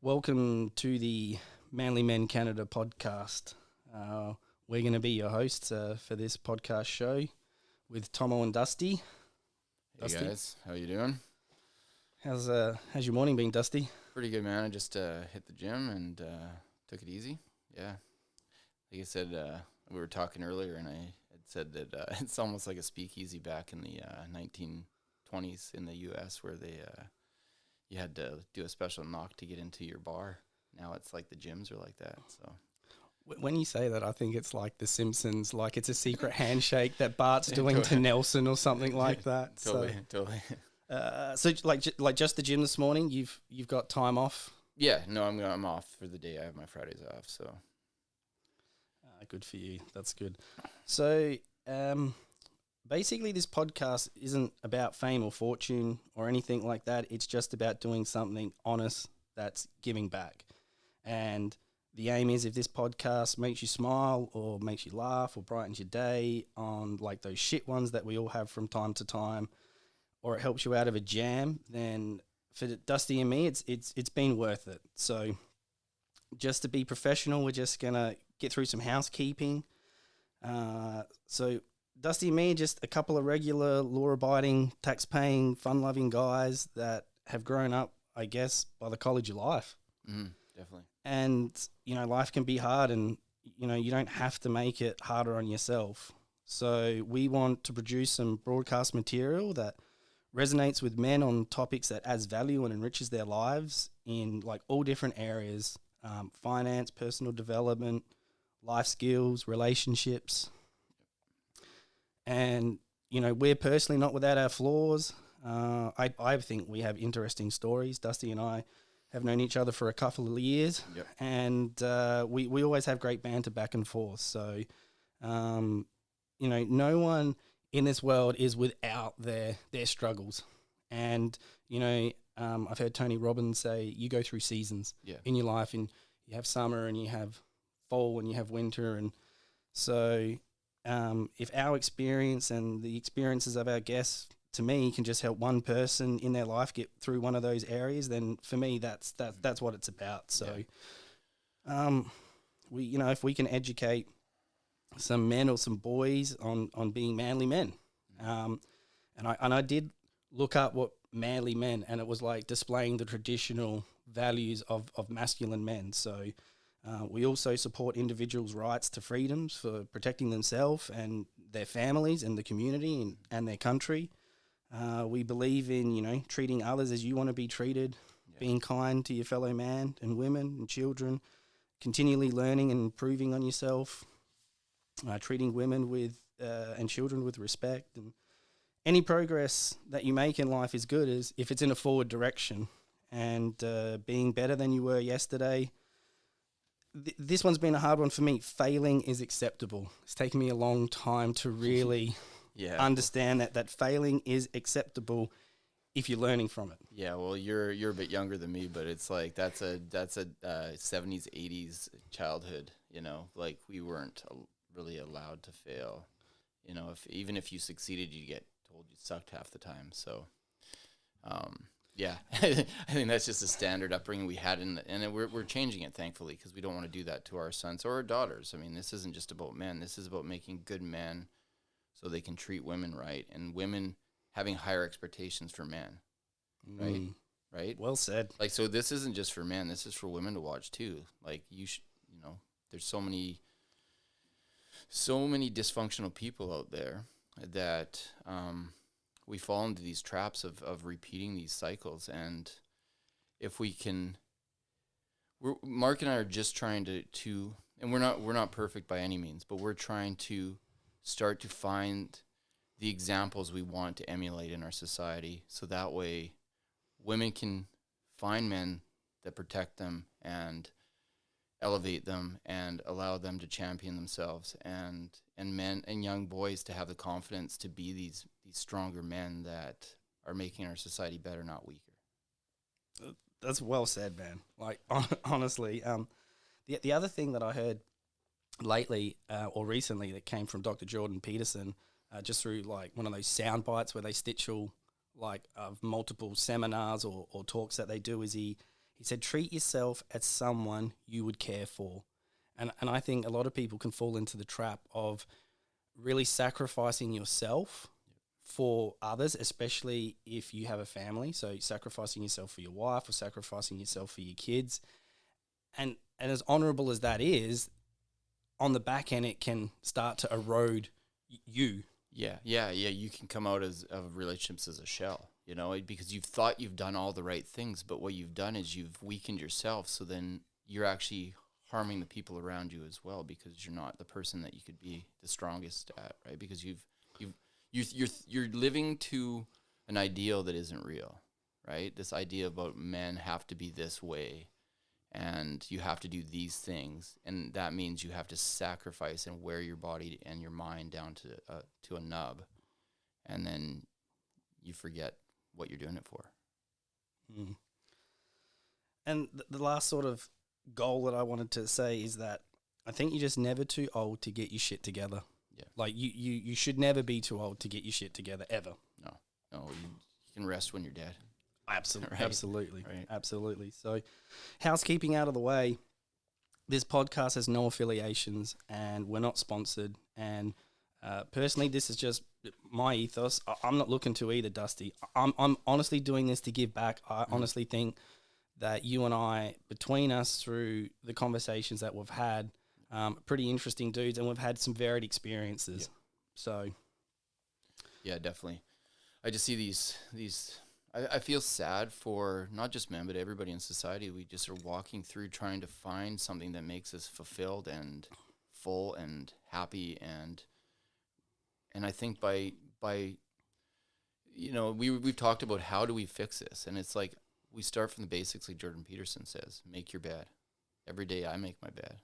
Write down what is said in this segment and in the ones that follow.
Welcome to the Manly Men Canada podcast. We're going to be your hosts for this podcast show with Tomo and Dusty. Hey Dusty, guys, how you doing? how's your morning been, Dusty? Pretty good, man. I just hit the gym and took it easy. Yeah, like I said, we were talking earlier, and I had said that it's almost like a speakeasy back in the 1920s in the U.S. where you had to do a special knock to get into your bar. Now it's like the gyms are like that. So When you say that, I think it's like The Simpsons, like it's a secret handshake that Bart's doing to Nelson or something like that. totally. So like just the gym this morning. You've got time off. Yeah, no, I'm off for the day. I have my Fridays off, so Good for you. That's good. So, basically, this podcast isn't about fame or fortune or anything like that. It's just about doing something honest that's giving back. And the aim is, if this podcast makes you smile or makes you laugh or brightens your day on like those shit ones that we all have from time to time, or it helps you out of a jam, then for Dusty and me, it's been worth it. So, just to be professional, we're just gonna get through some housekeeping. So Dusty and me, just a couple of regular law-abiding, tax-paying, fun-loving guys that have grown up, I guess, by the college of life. definitely. And, life can be hard, and, you don't have to make it harder on yourself. So we want to produce some broadcast material that resonates with men on topics that adds value and enriches their lives in, like, all different areas, finance, personal development, life skills, relationships. And, we're personally not without our flaws. I think we have interesting stories. Dusty and I have known each other for a couple of years. Yep. And we always have great banter back and forth. So, no one in this world is without their struggles. And, I've heard Tony Robbins say you go through seasons in your life, and you have summer and you have fall and you have winter. And so if our experience and the experiences of our guests, to me, can just help one person in their life get through one of those areas, then for me that's what it's about. So if we can educate some men or some boys on being manly men, and I did look up what manly men, and it was like displaying the traditional values of masculine men. So we also support individuals' rights to freedoms for protecting themselves and their families and the community and their country. We believe in, treating others as you want to be treated, being kind to your fellow man and women and children, continually learning and improving on yourself, treating women with and children with respect. And any progress that you make in life is good if it's in a forward direction, and being better than you were yesterday. This one's been a hard one for me. Failing is acceptable. It's taken me a long time to really understand that failing is acceptable if you're learning from it. Yeah, well, you're a bit younger than me, but it's like that's a 70s, 80s childhood. Like we weren't really allowed to fail. Even if you succeeded, you get told you sucked half the time. So, yeah, I think that's just a standard upbringing we had, and we're changing it, thankfully, because we don't want to do that to our sons or our daughters. I mean, this isn't just about men. This is about making good men so they can treat women right, and women having higher expectations for men, right? Right? Well said. Like, so this isn't just for men. This is for women to watch, too. Like, there's so many dysfunctional people out there that we fall into these traps of repeating these cycles. And if we can, Mark and I are just trying to, and we're not perfect by any means, but we're trying to start to find the examples we want to emulate in our society, so that way women can find men that protect them and elevate them and allow them to champion themselves, and men and young boys to have the confidence to be these stronger men that are making our society better, not weaker. That's well said, man. Like, honestly, the other thing that I heard lately or recently that came from Dr. Jordan Peterson, just through like one of those sound bites where they stitch all like of multiple seminars or talks that they do, is he He said, treat yourself as someone you would care for. And I think a lot of people can fall into the trap of really sacrificing yourself for others, especially if you have a family. So sacrificing yourself for your wife or sacrificing yourself for your kids. And as honorable as that is, on the back end, it can start to erode you. Yeah. You can come out of relationships as a shell, because you've thought you've done all the right things, but what you've done is you've weakened yourself. So then you're actually harming the people around you as well, because you're not the person that you could be the strongest at, right? Because you're living to an ideal that isn't real, right? This idea about men have to be this way, and you have to do these things, and that means you have to sacrifice and wear your body and your mind down to a nub, and then you forget what you're doing it for. Mm. And the last sort of goal that I wanted to say is that I think you're just never too old to get your shit together. Yeah. Like you should never be too old to get your shit together, ever. No, you can rest when you're dead. Absolutely. Right. Absolutely. Right. Absolutely. So, housekeeping out of the way, this podcast has no affiliations and we're not sponsored. And personally, this is just my ethos. I'm not looking to either, Dusty. I'm honestly doing this to give back. I honestly think that you and I, between us through the conversations that we've had, pretty interesting dudes, and we've had some varied experiences. Yeah. So, yeah, definitely. I just see these. I feel sad for not just men, but everybody in society. We just are walking through trying to find something that makes us fulfilled and full and happy, and I think by we've talked about how do we fix this, and it's like we start from the basics, like Jordan Peterson says, make your bed. Every day I make my bed,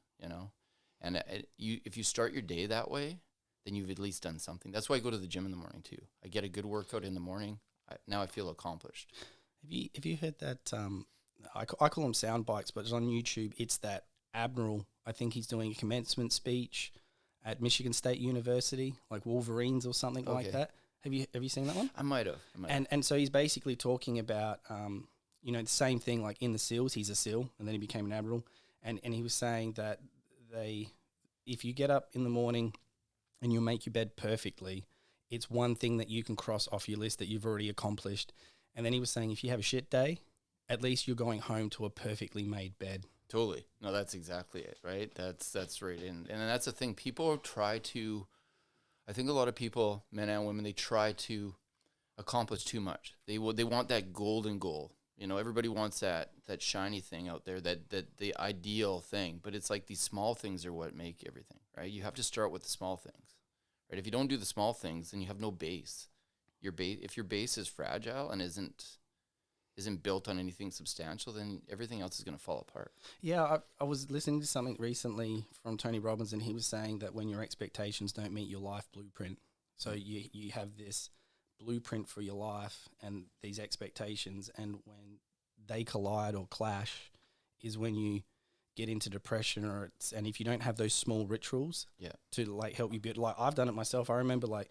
and if you start your day that way, then you've at least done something. That's why I go to the gym in the morning too. I get a good workout in the morning. Now I feel accomplished. Have you heard that? I call them sound bites, but it's on YouTube. It's that Admiral. I think he's doing a commencement speech at Michigan State University, like Wolverines or something like that. Have you seen that one? I might have. And so he's basically talking about the same thing, like in the SEALs. He's a SEAL, and then he became an Admiral, and he was saying that if you get up in the morning and you make your bed perfectly, it's one thing that you can cross off your list that you've already accomplished. And then he was saying if you have a shit day, at least you're going home to a perfectly made bed. Totally. No, that's exactly it, right? That's right. And that's the thing. People try to, I think a lot of people, men and women, they try to accomplish too much. They want that golden goal. Everybody wants that shiny thing out there, that the ideal thing. But it's like these small things are what make everything, right? You have to start with the small things. Right? If you don't do the small things, then you have no base. If your base is fragile and isn't built on anything substantial, then everything else is going to fall apart. Yeah, I was listening to something recently from Tony Robbins, and he was saying that when your expectations don't meet your life blueprint, so you have this blueprint for your life and these expectations, and when they collide or clash is when you get into depression, and if you don't have those small rituals to like help you build, like I've done it myself. I remember like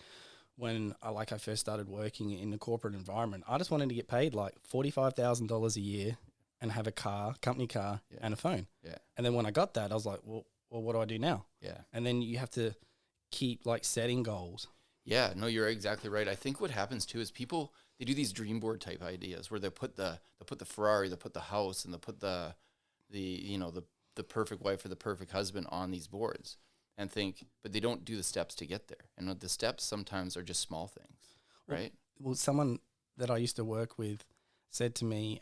when I first started working in the corporate environment, I just wanted to get paid like $45,000 a year and have a company car and a phone. Yeah. And then when I got that, I was like, well, what do I do now? Yeah. And then you have to keep like setting goals. Yeah, no, you're exactly right. I think what happens too is people, they do these dream board type ideas where they put the Ferrari, they put the house, and they put the perfect wife or the perfect husband on these boards, and think, but they don't do the steps to get there. And the steps sometimes are just small things, right? Well, someone that I used to work with said to me,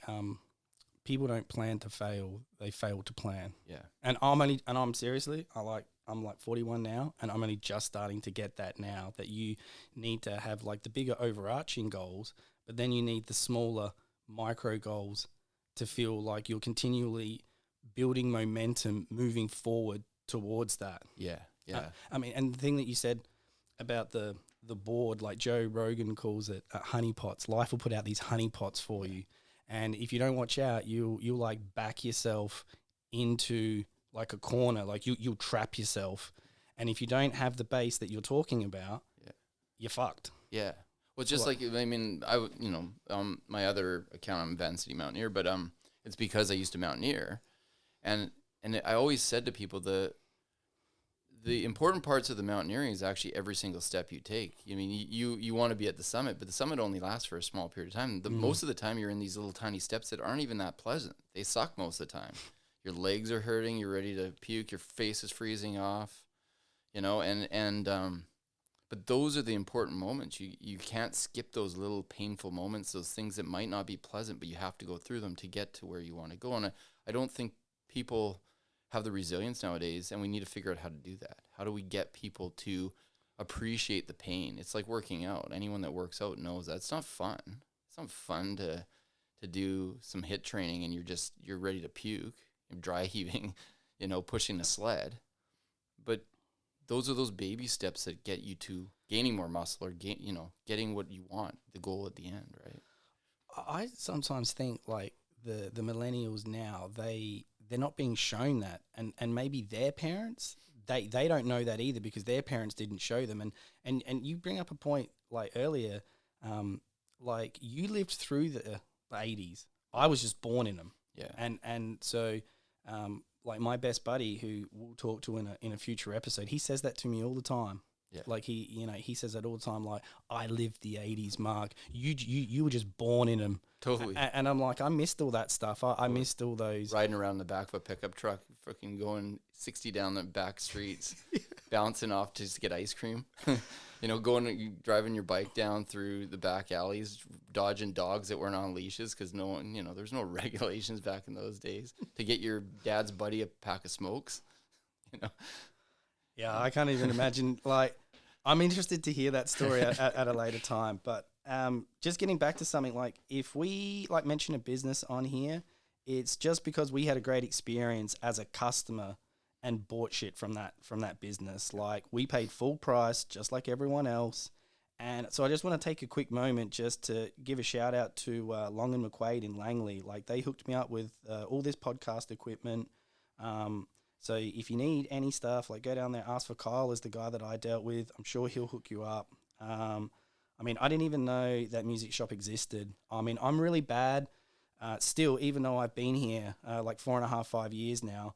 people don't plan to fail, they fail to plan. Yeah. And I'm seriously, I'm like 41 now, and I'm only just starting to get that now, that you need to have like the bigger overarching goals, but then you need the smaller micro goals to feel like you're continually building momentum moving forward towards that. Yeah. Yeah. And the thing that you said about the board, like Joe Rogan calls it honeypots. Life will put out these honeypots for you. And if you don't watch out, you'll like back yourself into like a corner, like you'll trap yourself. And if you don't have the base that you're talking about, you're fucked. Yeah. Well, just my other account, I'm Van City Mountaineer, but It's because I used to mountaineer, and I always said to people the important parts of the mountaineering is actually every single step you take. I mean, you want to be at the summit, but the summit only lasts for a small period of time. Most of the time, you're in these little tiny steps that aren't even that pleasant. They suck most of the time. Your legs are hurting. You're ready to puke. Your face is freezing off. But those are the important moments. You can't skip those little painful moments, those things that might not be pleasant, but you have to go through them to get to where you want to go. And I don't think people have the resilience nowadays, and we need to figure out how to do that. How do we get people to appreciate the pain? It's like working out. Anyone that works out knows that it's not fun. It's not fun to do some HIIT training and you're ready to puke, you're dry heaving, pushing a sled. But those are those baby steps that get you to gaining more muscle or getting what you want, the goal at the end, right? I sometimes think like the millennials now, they're not being shown that, and maybe their parents, they don't know that either because their parents didn't show them. And you bring up a point like earlier, like you lived through the 80s. I was just born in them. Yeah. And so like my best buddy, who we'll talk to in a future episode, he says that to me all the time. Yeah. Like he says that all the time. Like, I lived the 80s, Mark. You were just born in them. Totally. And I'm like, I missed all that stuff. I missed all those. Riding around the back of a pickup truck, fucking going 60 down the back streets, bouncing off to just get ice cream. Driving your bike down through the back alleys, dodging dogs that weren't on leashes because no one, there's no regulations back in those days to get your dad's buddy a pack of smokes. Yeah, I can't even imagine. Like, I'm interested to hear that story at a later time. But just getting back to something, like if we like mention a business on here, it's just because we had a great experience as a customer and bought shit from that business. Like, we paid full price just like everyone else. And so I just want to take a quick moment just to give a shout out to Long and McQuaid in Langley. Like, they hooked me up with all this podcast equipment. So if you need any stuff, like, go down there, ask for Kyle, is the guy that I dealt with. I'm sure he'll hook you up. I mean, I didn't even know that music shop existed. I mean, I'm really bad still, even though I've been here like 4.5, 5 years now.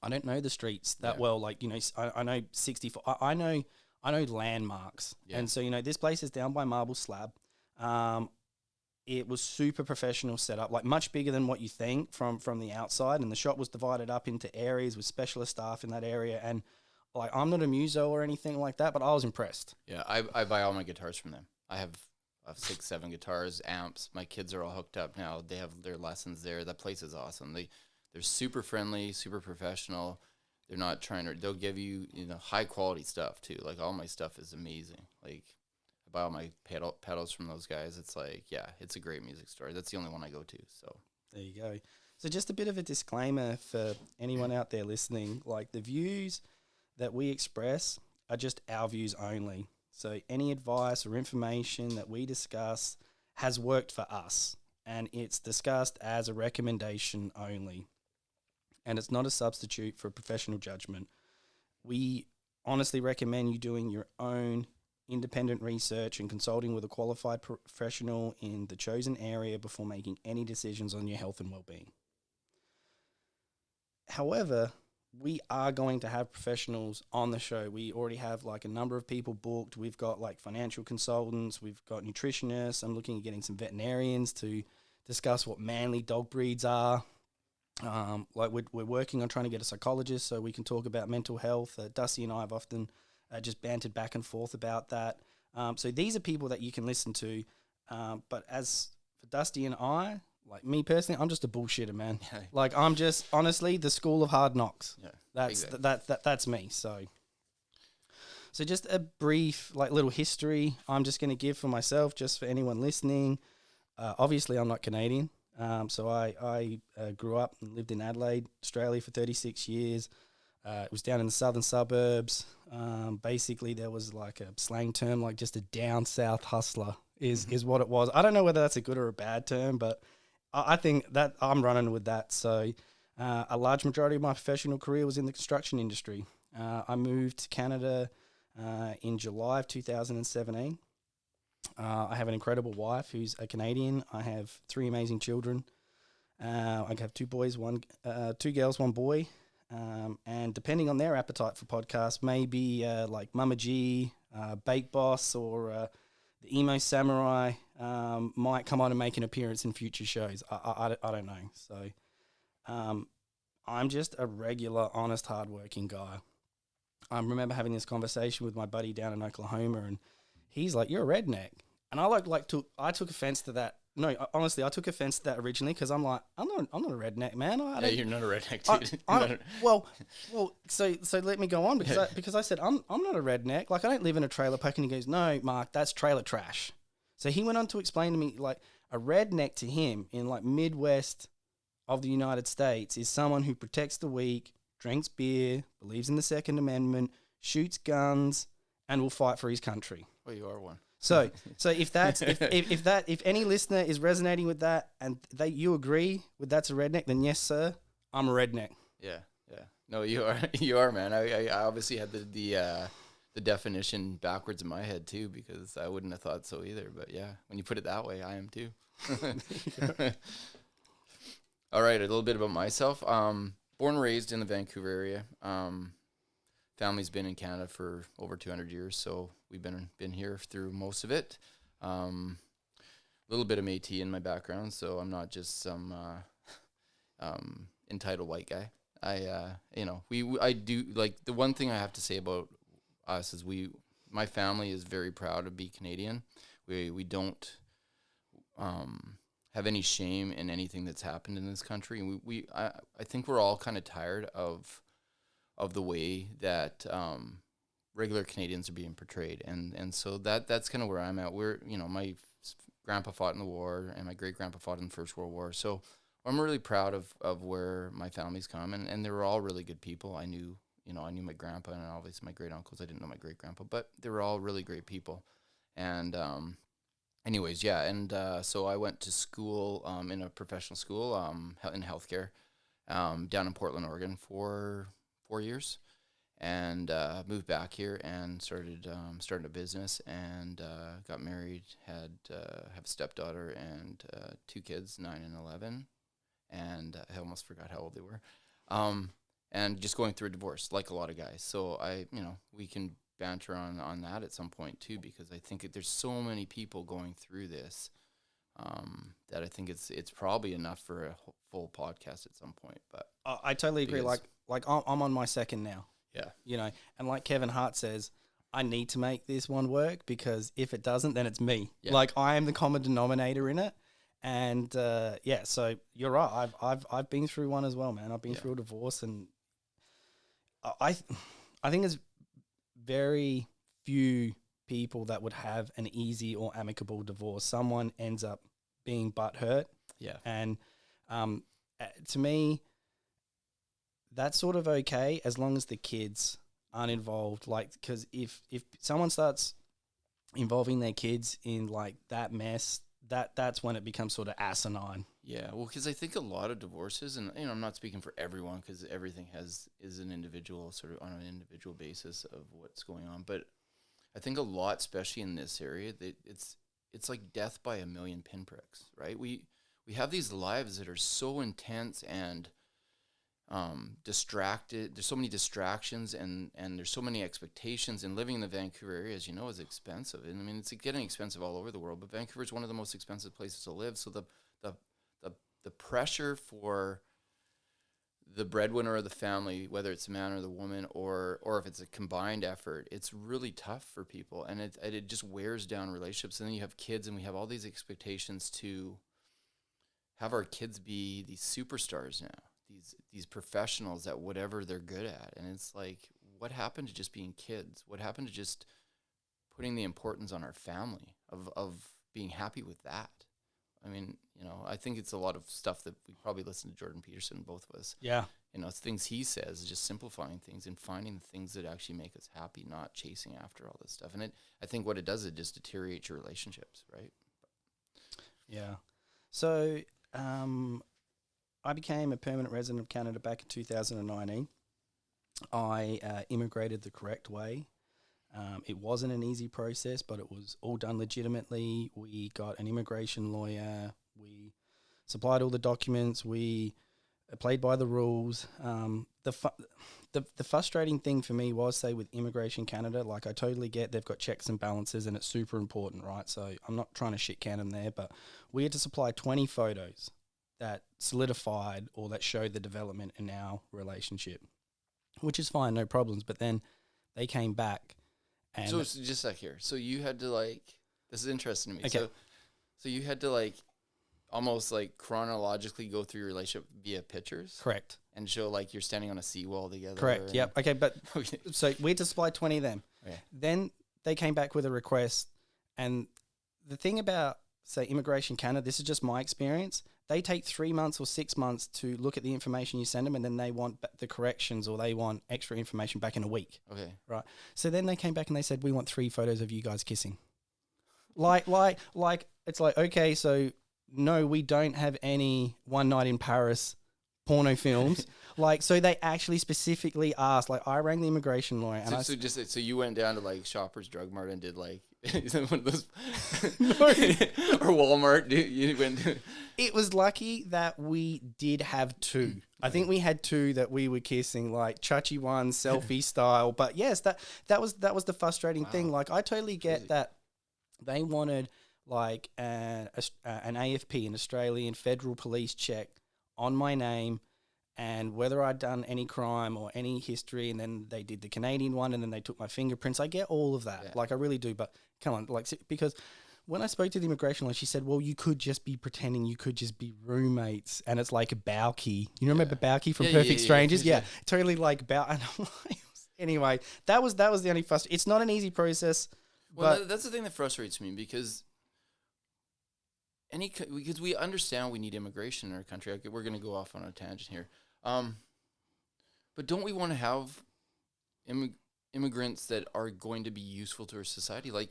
I don't know the streets that well. Like, I know 64. I know landmarks. Yeah. And so, this place is down by Marble Slab. It was super professional setup, like much bigger than what you think from the outside. And the shop was divided up into areas with specialist staff in that area. And like, I'm not a muso or anything like that, but I was impressed. Yeah, I buy all my guitars from them. I have 6, 7 guitars, amps. My kids are all hooked up now. They have their lessons there. That place is awesome. They're super friendly, super professional. They're not they'll give you, high quality stuff too. Like, all my stuff is amazing. Like, I buy all my pedals from those guys. It's like, yeah, it's a great music store. That's the only one I go to. So there you go. So just a bit of a disclaimer for anyone out there listening, like, the views that we express are just our views only. So any advice or information that we discuss has worked for us, and it's discussed as a recommendation only. And it's not a substitute for professional judgment. We honestly recommend you doing your own independent research and consulting with a qualified professional in the chosen area before making any decisions on your health and well-being. However, we are going to have professionals on the show. We already have like a number of people booked. We've got like financial consultants. We've got nutritionists. I'm looking at getting some veterinarians to discuss what manly dog breeds are. Like, we're working on trying to get a psychologist so we can talk about mental health. Dusty and I have often just bantered back and forth about that. So these are people that you can listen to. But as for Dusty and I, like, me personally, I'm just a bullshitter, man. Yeah. Like, I'm just, honestly, the school of hard knocks. Yeah, that's exactly. That's me. So just a brief, like, little history I'm just going to give for myself, just for anyone listening. Obviously, I'm not Canadian. So I grew up and lived in Adelaide, Australia for 36 years. It was down in the southern suburbs. Basically, there was like a slang term, like just a down south hustler is what it was. I don't know whether that's a good or a bad term, but I think that I'm running with that. So a large majority of my professional career was in the construction industry. I moved to Canada in July of 2017. I have an incredible wife who's a Canadian. I have 3 amazing children. I have two boys, two girls, one boy. And depending on their appetite for podcasts, maybe like Mama G, Bake Boss, or the Emo Samurai might come on and make an appearance in future shows. I don't know. So I'm just a regular, honest, hardworking guy. I remember having this conversation with my buddy down in Oklahoma, and he's like, "You're a redneck," and I took offense to that. No, honestly, I took offense to that originally because I'm like, I'm not a redneck, man. Yeah, you're not a redneck, dude. Well, so let me go on because I said I'm not a redneck. Like, I don't live in a trailer park. And he goes, "No, Mark, that's trailer trash." So he went on to explain to me, like, a redneck to him in like Midwest of the United States is someone who protects the weak, drinks beer, believes in the Second Amendment, shoots guns, and will fight for his country. Well, you are one. So if any listener is resonating with that and you agree with that's a redneck, then yes, sir, I'm a redneck. Yeah. No, you are, man. I obviously had the definition backwards in my head too, because I wouldn't have thought so either. But yeah, when you put it that way, I am too. All right, a little bit about myself. Born and raised in the Vancouver area. Family's been in Canada for over 200 years, so we've been here through most of it. A little bit of Métis in my background, so I'm not just some entitled white guy. I do, like, the one thing I have to say about us is my family is very proud to be Canadian. We don't have any shame in anything that's happened in this country, and I think we're all kind of tired of the way that regular Canadians are being portrayed, and so that's kind of where I'm at. My grandpa fought in the war, and my great grandpa fought in the First World War, so I'm really proud of where my family's come, and they were all really good people. I knew my grandpa and obviously my great uncles. I didn't know my great grandpa, but they were all really great people, and anyways, yeah, and so I went to school in a professional school in healthcare down in Portland, Oregon for 4 years, and moved back here and started a business, and got married, have a stepdaughter and two kids, 9 and 11, and I almost forgot how old they were, and just going through a divorce like a lot of guys. So we can banter on that at some point too, because I think there's so many people going through this that I think it's probably enough for a full podcast at some point. But I totally agree. Like I'm on my second now. Yeah. And like Kevin Hart says, I need to make this one work, because if it doesn't, then it's me. Yeah. Like, I am the common denominator in it. And so you're right. I've been through one as well, man. I've been through a divorce, and I think there's very few people that would have an easy or amicable divorce. Someone ends up being butthurt. Yeah. And to me, that's sort of okay as long as the kids aren't involved. Like, because if someone starts involving their kids in like that mess, that's when it becomes sort of asinine. Yeah, well, because I think a lot of divorces, and I'm not speaking for everyone, because everything is an individual, sort of on an individual basis of what's going on. But I think a lot, especially in this area, that it's like death by a million pinpricks, right? We have these lives that are so intense and distracted. There's so many distractions, and there's so many expectations, and living in the Vancouver area, as you know, is expensive. And I mean, it's getting expensive all over the world, but Vancouver is one of the most expensive places to live. So the pressure for the breadwinner of the family, whether it's the man or the woman, or if it's a combined effort, it's really tough for people, and it just wears down relationships. And then you have kids, and we have all these expectations to have our kids be these superstars now, these professionals at whatever they're good at. And it's like, what happened to just being kids? What happened to just putting the importance on our family of being happy with that? I mean, I think it's a lot of stuff that we probably listen to Jordan Peterson, both of us. Yeah. It's things he says, just simplifying things and finding the things that actually make us happy, not chasing after all this stuff. And I think what it does, it just deteriorates your relationships, right? Yeah. So I became a permanent resident of Canada back in 2019. I immigrated the correct way. It wasn't an easy process, but it was all done legitimately. We got an immigration lawyer. We supplied all the documents. We played by the rules. The frustrating thing for me was, say, with Immigration Canada, like I totally get they've got checks and balances and it's super important, right? So I'm not trying to shit can them there, but we had to supply 20 photos that solidified or that showed the development in our relationship, which is fine, no problems. But then they came back and... So just a sec here. So you had to like, this is interesting to me. Okay. So you had to like almost like chronologically go through your relationship via pictures? Correct. And show like you're standing on a seawall together. Correct. Yep. Okay. But so we had to supply 20 of them. Okay. Then they came back with a request. And the thing about, say, Immigration Canada, this is just my experience. They take 3 months or 6 months to look at the information you send them, and then they want the corrections or they want extra information back in a week. Okay. Right. So then they came back and they said, we want 3 photos of you guys kissing. Like, it's like, okay, so no, we don't have any One Night in Paris porno films. Like, so they actually specifically asked, like, I rang the immigration lawyer. And so you went down to like Shoppers Drug Mart and did like one of those or Walmart. You went to... It was lucky that we did have 2. I think we had 2 that we were kissing, like chachi one, selfie style. But yes, that was the frustrating thing. Like, I totally get that they wanted like an AFP, an Australian Federal Police check on my name and whether I'd done any crime or any history, and then they did the Canadian one, and then they took my fingerprints. I get all of that. Yeah. Like, I really do. But come on, like, because when I spoke to the immigration lawyer, she said, well, you could just be pretending you could just be roommates, and it's like a Bowkey. You remember Bowkey from Perfect Strangers? Yeah, totally like Bow. And I'm like, anyway, that was the only frustration. It's not an easy process. Well, that's the thing that frustrates me, because we understand we need immigration in our country. We're going to go off on a tangent here. But don't we want to have immigrants that are going to be useful to our society? Like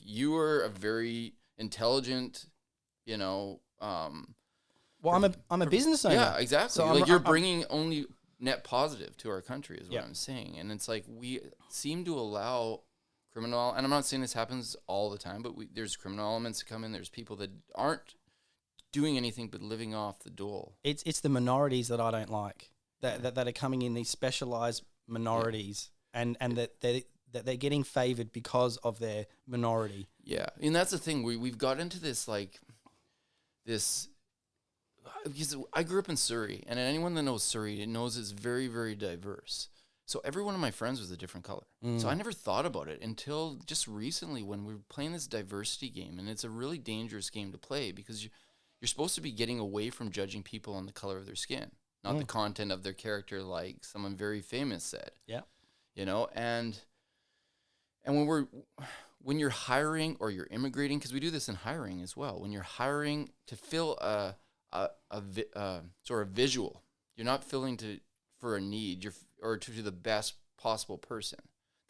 you are a very intelligent, well, I'm a business owner. Yeah, exactly. So you're bringing only net positive to our country is what I'm saying. And it's like we seem to allow criminal, and I'm not saying this happens all the time, but there's criminal elements that come in. There's people that aren't doing anything but living off the dole. It's the minorities that I don't like, that are coming in, these specialized minorities, and that they're getting favored because of their minority. Yeah, and that's the thing. We've got into this because I grew up in Surrey, and anyone that knows Surrey knows it's very, very diverse. So every one of my friends was a different color. So I never thought about it until just recently when we were playing this diversity game. And it's a really dangerous game to play because you're supposed to be getting away from judging people on the color of their skin, not the content of their character, like someone very famous said. Yeah. You know, and when you're hiring or you're immigrating, because we do this in hiring as well, when you're hiring to fill a sort of visual, you're not filling for a need, or to the best possible person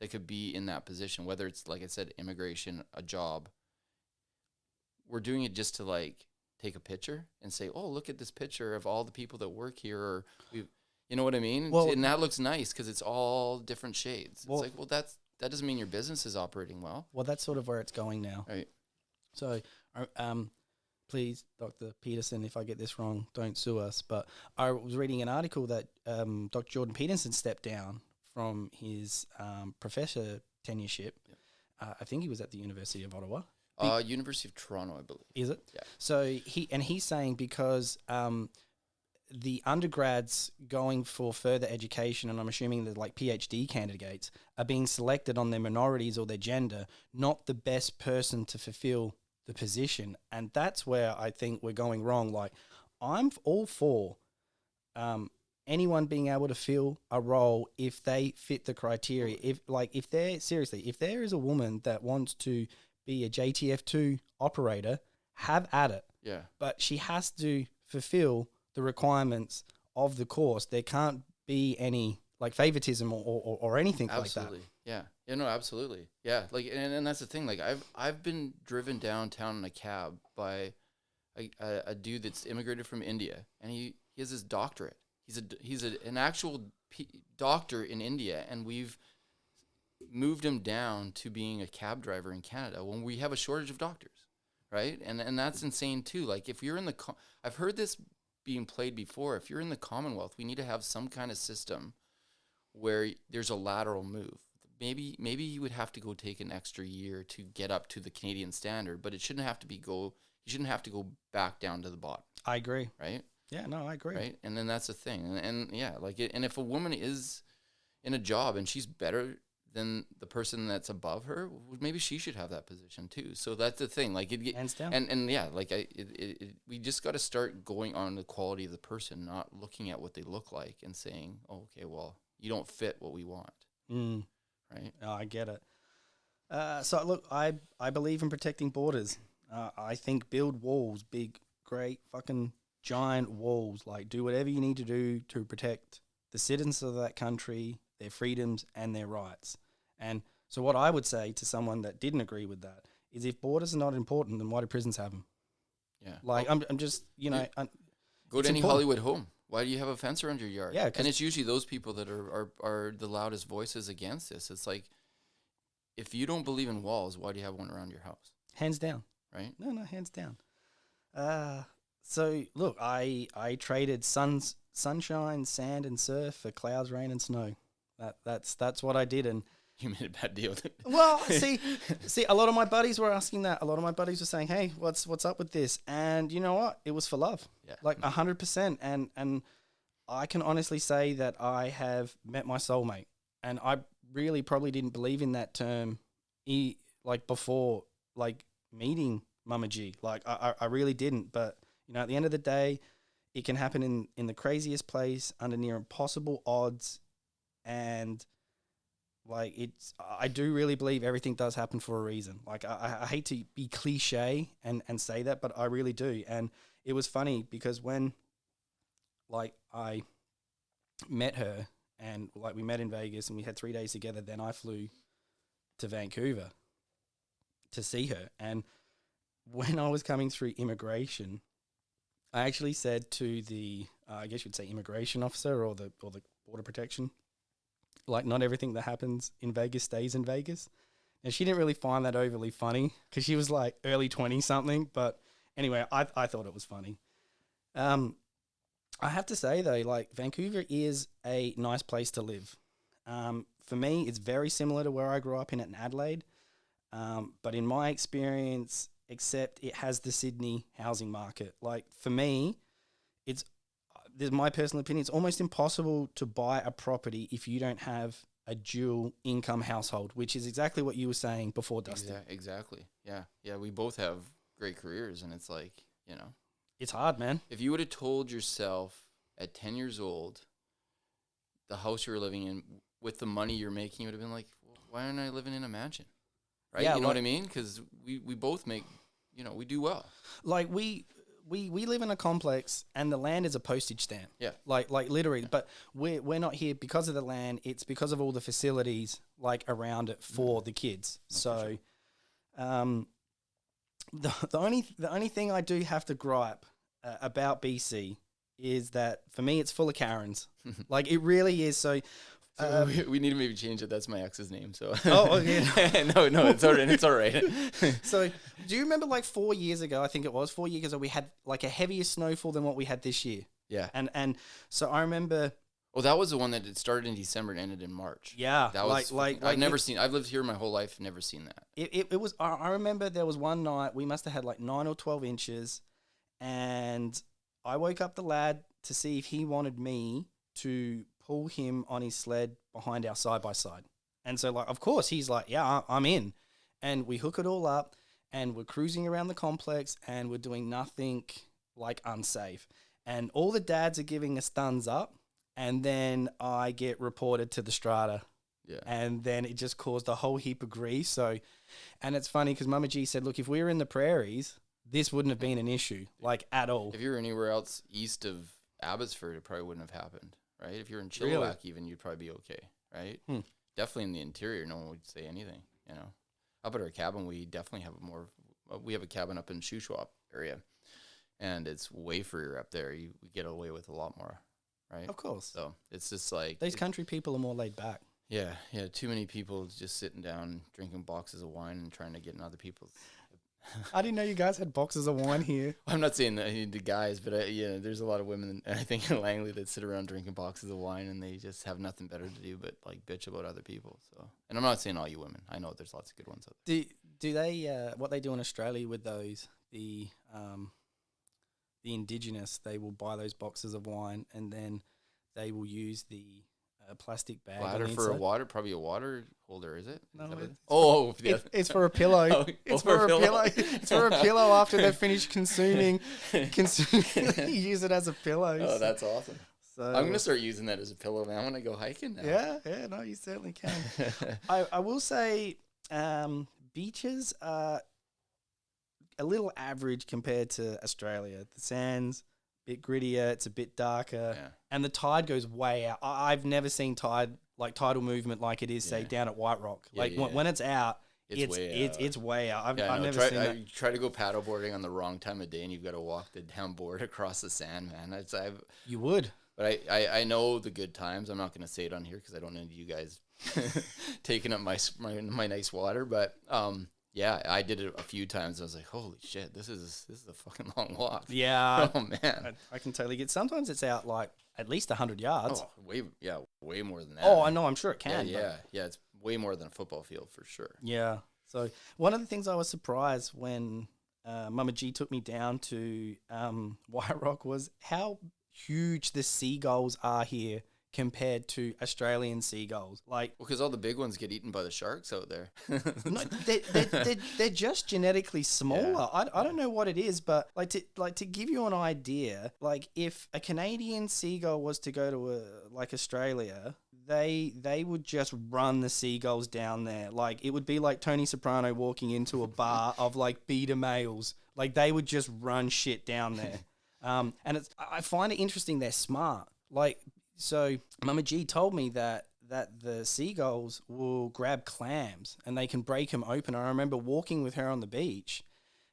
that could be in that position, whether it's, like I said, immigration, a job. We're doing it just to like take a picture and say, oh, look at this picture of all the people that work here, or you know what I mean? Well, and that looks nice because it's all different shades. Well, it's like, well, that doesn't mean your business is operating well. Well, that's sort of where it's going now. Right. So, please, Dr. Peterson, if I get this wrong, don't sue us. But I was reading an article that Dr. Jordan Peterson stepped down from his professor tenureship. Yep. I think he was at the University of Ottawa. University of Toronto, I believe. Is it? Yeah. So he's saying because the undergrads going for further education, and I'm assuming that like PhD candidates are being selected on their minorities or their gender, not the best person to fulfill the position. And that's where I think we're going wrong. Like, I'm all for anyone being able to fill a role if they fit the criteria. If there is a woman that wants to be a JTF2 operator, have at it. Yeah. But she has to fulfill the requirements of the course. There can't be any like favoritism or anything absolutely. Like that. Yeah. Yeah, no, absolutely. Yeah. Like, and that's the thing. Like I've been driven downtown in a cab by a dude that's immigrated from India, and he has his doctorate. He's an actual doctor in India, and we've moved him down to being a cab driver in Canada when we have a shortage of doctors, right? And that's insane too. Like if you're in the, I've heard this being played before. If you're in the Commonwealth, we need to have some kind of system where there's a lateral move. Maybe you would have to go take an extra year to get up to the Canadian standard, but it shouldn't have to you shouldn't have to go back down to the bottom. I agree. Right? Yeah, no, I agree. Right? And then that's the thing. And yeah, like and if a woman is in a job and she's better than the person that's above her, maybe she should have that position too. So that's the thing. Like Hands down. And yeah, like we just got to start going on the quality of the person, not looking at what they look like and saying, oh, okay, well, you don't fit what we want. Right? Oh, I get it. So look, I believe in protecting borders. I think build walls, big, great, fucking giant walls. Like do whatever you need to do to protect the citizens of that country, their freedoms and their rights. And so what I would say to someone that didn't agree with that is, if borders are not important, then why do prisons have them? Yeah. Like I'm just, you know, go to any Hollywood home. Why do you have a fence around your yard? Yeah, and it's usually those people that are the loudest voices against this. It's like, if you don't believe in walls, why do you have one around your house? Hands down. Right? No, hands down. So look, I traded sunshine, sand, and surf for clouds, rain, and snow. That's what I did. And you made a bad deal. Well, see, a lot of my buddies were asking that. A lot of my buddies were saying, "Hey, what's up with this?" And you know what? It was for love. Yeah. Like 100%. And I can honestly say that I have met my soulmate. And I really probably didn't believe in that term, like before, like meeting Mama G. Like I really didn't. But you know, at the end of the day, it can happen in the craziest place under near impossible odds, and like I do really believe everything does happen for a reason. Like I hate to be cliche and say that, but I really do. And it was funny because when like I met her and like we met in Vegas and we had 3 days together, then I flew to Vancouver to see her. And when I was coming through immigration, I actually said to the I guess you'd say immigration officer or the border protection, like, not everything that happens in Vegas stays in Vegas. And she didn't really find that overly funny because she was like early 20 something. But anyway, I thought it was funny. I have to say though, like Vancouver is a nice place to live. For me, it's very similar to where I grew up in Adelaide. But in my experience, except it has the Sydney housing market. Like for me, there's my personal opinion, it's almost impossible to buy a property if you don't have a dual income household, which is exactly what you were saying before, Dustin. Exactly. Yeah. Yeah. We both have great careers, and it's like, you know, it's hard, man. If you would have told yourself at 10 years old, the house you were living in with the money you're making, you would have been like, well, why aren't I living in a mansion? Right? Yeah, you know what I mean? Because we both make, you know, we do well. Like we live in a complex and the land is a postage stamp. Yeah. Like literally, but we're not here because of the land. It's because of all the facilities like around it for the kids. So, sure. The only thing I do have to gripe about BC is that for me it's full of Karens. Like it really is. So we need to maybe change it. That's my ex's name. So oh, okay. no, it's all right. It's all right. So do you remember like 4 years ago? I think it was 4 years ago. We had like a heavier snowfall than what we had this year. Yeah. And so I remember. Well, that was the one that it started in December and ended in March. Yeah. That was I've never seen. I've lived here my whole life. Never seen that. It was. I remember there was one night we must have had like 9 or 12 inches, and I woke up the lad to see if he wanted me to pull him on his sled behind our side-by-side. And so, like, of course, he's like, yeah, I'm in. And we hook it all up, and we're cruising around the complex, and we're doing nothing, like, unsafe. And all the dads are giving us thumbs up, and then I get reported to the strata. Yeah. And then it just caused a whole heap of grief. So, and it's funny because Mama G said, look, if we were in the prairies, this wouldn't have been an issue, like, at all. If you were anywhere else east of Abbotsford, it probably wouldn't have happened. Right? If you're in Chilliwack, even, you'd probably be okay, right? Definitely in the interior, no one would say anything, you know. Up at our cabin, we definitely have we have a cabin up in Shuswap area, and it's way freer up there. We get away with a lot more, right? Of course. So it's just like... Those country people are more laid back. Yeah, too many people just sitting down, drinking boxes of wine and trying to get in other people's I didn't know you guys had boxes of wine here. I'm not saying that the guys, but there's a lot of women, I think, in Langley that sit around drinking boxes of wine and they just have nothing better to do but like bitch about other people. So, and I'm not saying all you women. I know there's lots of good ones out there. Do they what they do in Australia with those the indigenous, they will buy those boxes of wine and then they will use the plastic bag. Bladder for a water, probably a water holder, is it? No, it's for a pillow. It's for a pillow. It's for a pillow after they've finished consuming. Use it as a pillow. Oh, that's awesome. So I'm gonna start using that as a pillow, man. When I go hiking now. Yeah, no, you certainly can. I will say, beaches are a little average compared to Australia. The sand's a bit grittier, it's a bit darker, and the tide goes way out. I've never seen tidal movement like it is, say, down at White Rock. When it's out, it's way out. I've never seen that. You try to go paddleboarding on the wrong time of day, and you've got to walk the down board across the sand, man. You would. But I know the good times. I'm not going to say it on here because I don't need you guys taking up my nice water. But yeah, I did it a few times. I was like, holy shit, this is a fucking long walk. Yeah. Oh man, I can totally get. Sometimes it's out like at least 100 yards. Oh, way more than that. Oh, I know. I'm sure it can. Yeah. It's way more than a football field for sure. Yeah. So one of the things I was surprised when Mama G took me down to White Rock was how huge the seagulls are here compared to Australian seagulls. Because all the big ones get eaten by the sharks out there. No, they're just genetically smaller. Yeah. I don't know what it is, but to give you an idea, like if a Canadian seagull was to go to Australia, they would just run the seagulls down there. Like it would be like Tony Soprano walking into a bar of like beta males. Like they would just run shit down there. And I find it interesting. They're smart. So Mama G told me that the seagulls will grab clams and they can break them open. I remember walking with her on the beach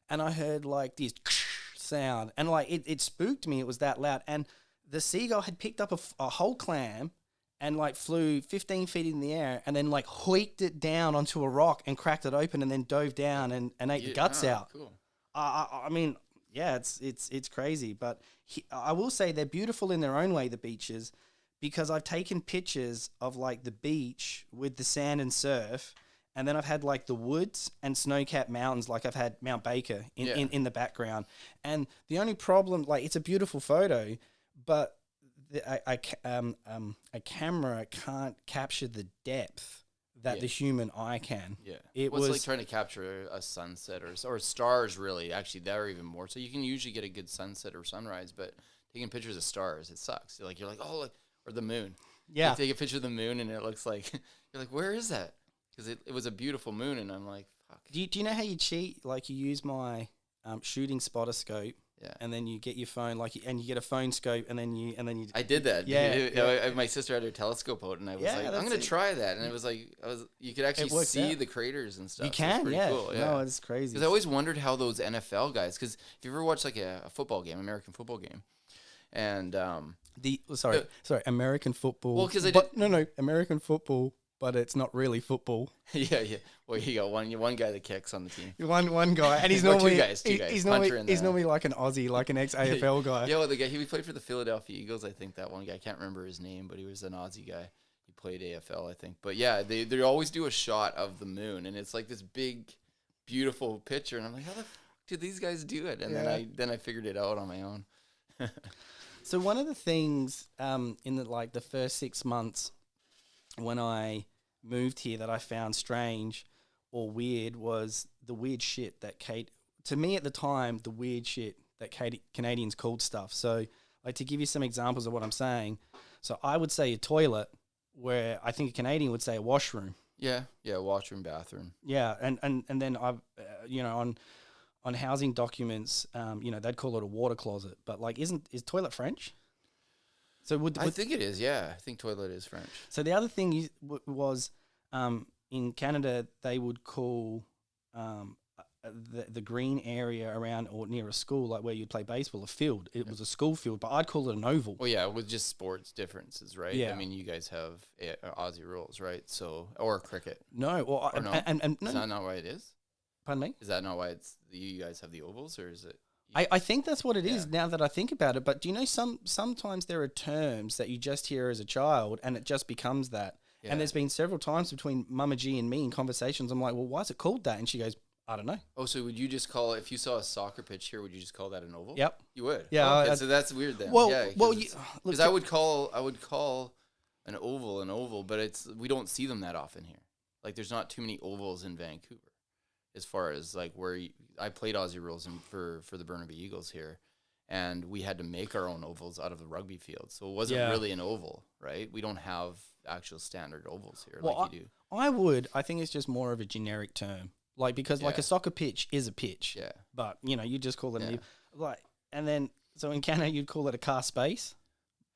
and I heard like this sound and like it spooked me. It was that loud. And the seagull had picked up a whole clam and like flew 15 feet in the air and then like hoiked it down onto a rock and cracked it open and then dove down and ate the guts out. Cool. I mean, yeah, it's crazy. But I will say they're beautiful in their own way, the beaches, because I've taken pictures of like the beach with the sand and surf, and then I've had like the woods and snow-capped mountains, like I've had Mount Baker in the background. And the only problem, like it's a beautiful photo, but a camera can't capture the depth that the human eye can. Yeah, it was like trying to capture a sunset or stars. Really, actually, they're even more. So you can usually get a good sunset or sunrise, but taking pictures of stars, it sucks. You're like, oh look. Or the moon. Yeah. You take a picture of the moon and it looks like, you're like, where is that? Because it was a beautiful moon and I'm like, fuck. Do you know how you cheat? Like you use my shooting spotter scope. Yeah. And then you get your phone, and you get a phone scope, and then you. I did that. Yeah. My sister had her telescope out, and I was like, I'm gonna try that, and it was like, you could actually see the craters and stuff. You can, so it's cool. No, it's crazy. Because I always wondered how those NFL guys, because if you ever watch like a football game, American football game, and American football. Well, because American football, but it's not really football. Yeah. Well, you got one guy that kicks on the team. One guy, and he's normally two guys. He's normally like an Aussie, like an ex-AFL guy. Yeah, well, the guy he played for the Philadelphia Eagles. I think that one guy. I can't remember his name, but he was an Aussie guy. He played AFL, I think. But yeah, they always do a shot of the moon, and it's like this big, beautiful picture, and I'm like, how the fuck do these guys do it? And then I figured it out on my own. So one of the things in the first 6 months when I moved here that I found strange or weird was the weird shit that to me at the time, the weird shit that Canadians called stuff. So like to give you some examples of what I'm saying. So I would say a toilet where I think a Canadian would say a washroom. Yeah, washroom, bathroom. Yeah, and then I've, on housing documents, they'd call it a water closet, but like, is toilet French? So I think it is. Yeah, I think toilet is French. So the other thing was, in Canada they would call the green area around or near a school, like where you'd play baseball, a field. It was a school field, but I'd call it an oval. Well, yeah, with just sports differences, right? Yeah. I mean, you guys have Aussie rules, right? So or cricket. No, no? Is that not what it is? Pardon me? Is that not why you guys have the ovals, or is it? I think that's what it is now that I think about it. But do you know sometimes there are terms that you just hear as a child and it just becomes that. Yeah. And there's been several times between Mama G and me in conversations. I'm like, well, why is it called that? And she goes, I don't know. Oh, so would you just call it, if you saw a soccer pitch here, would you just call that an oval? Yep. You would? Yeah. Oh, okay, so that's weird then. Well, yeah, because I would call an oval, but we don't see them that often here. Like there's not too many ovals in Vancouver. As far as like I played Aussie rules for the Burnaby Eagles here, and we had to make our own ovals out of the rugby field. So it wasn't really an oval, right? We don't have actual standard ovals here like you do. I think it's just more of a generic term. Like, because like a soccer pitch is a pitch. Yeah. But, you just call it and then, so in Canada you'd call it a car space,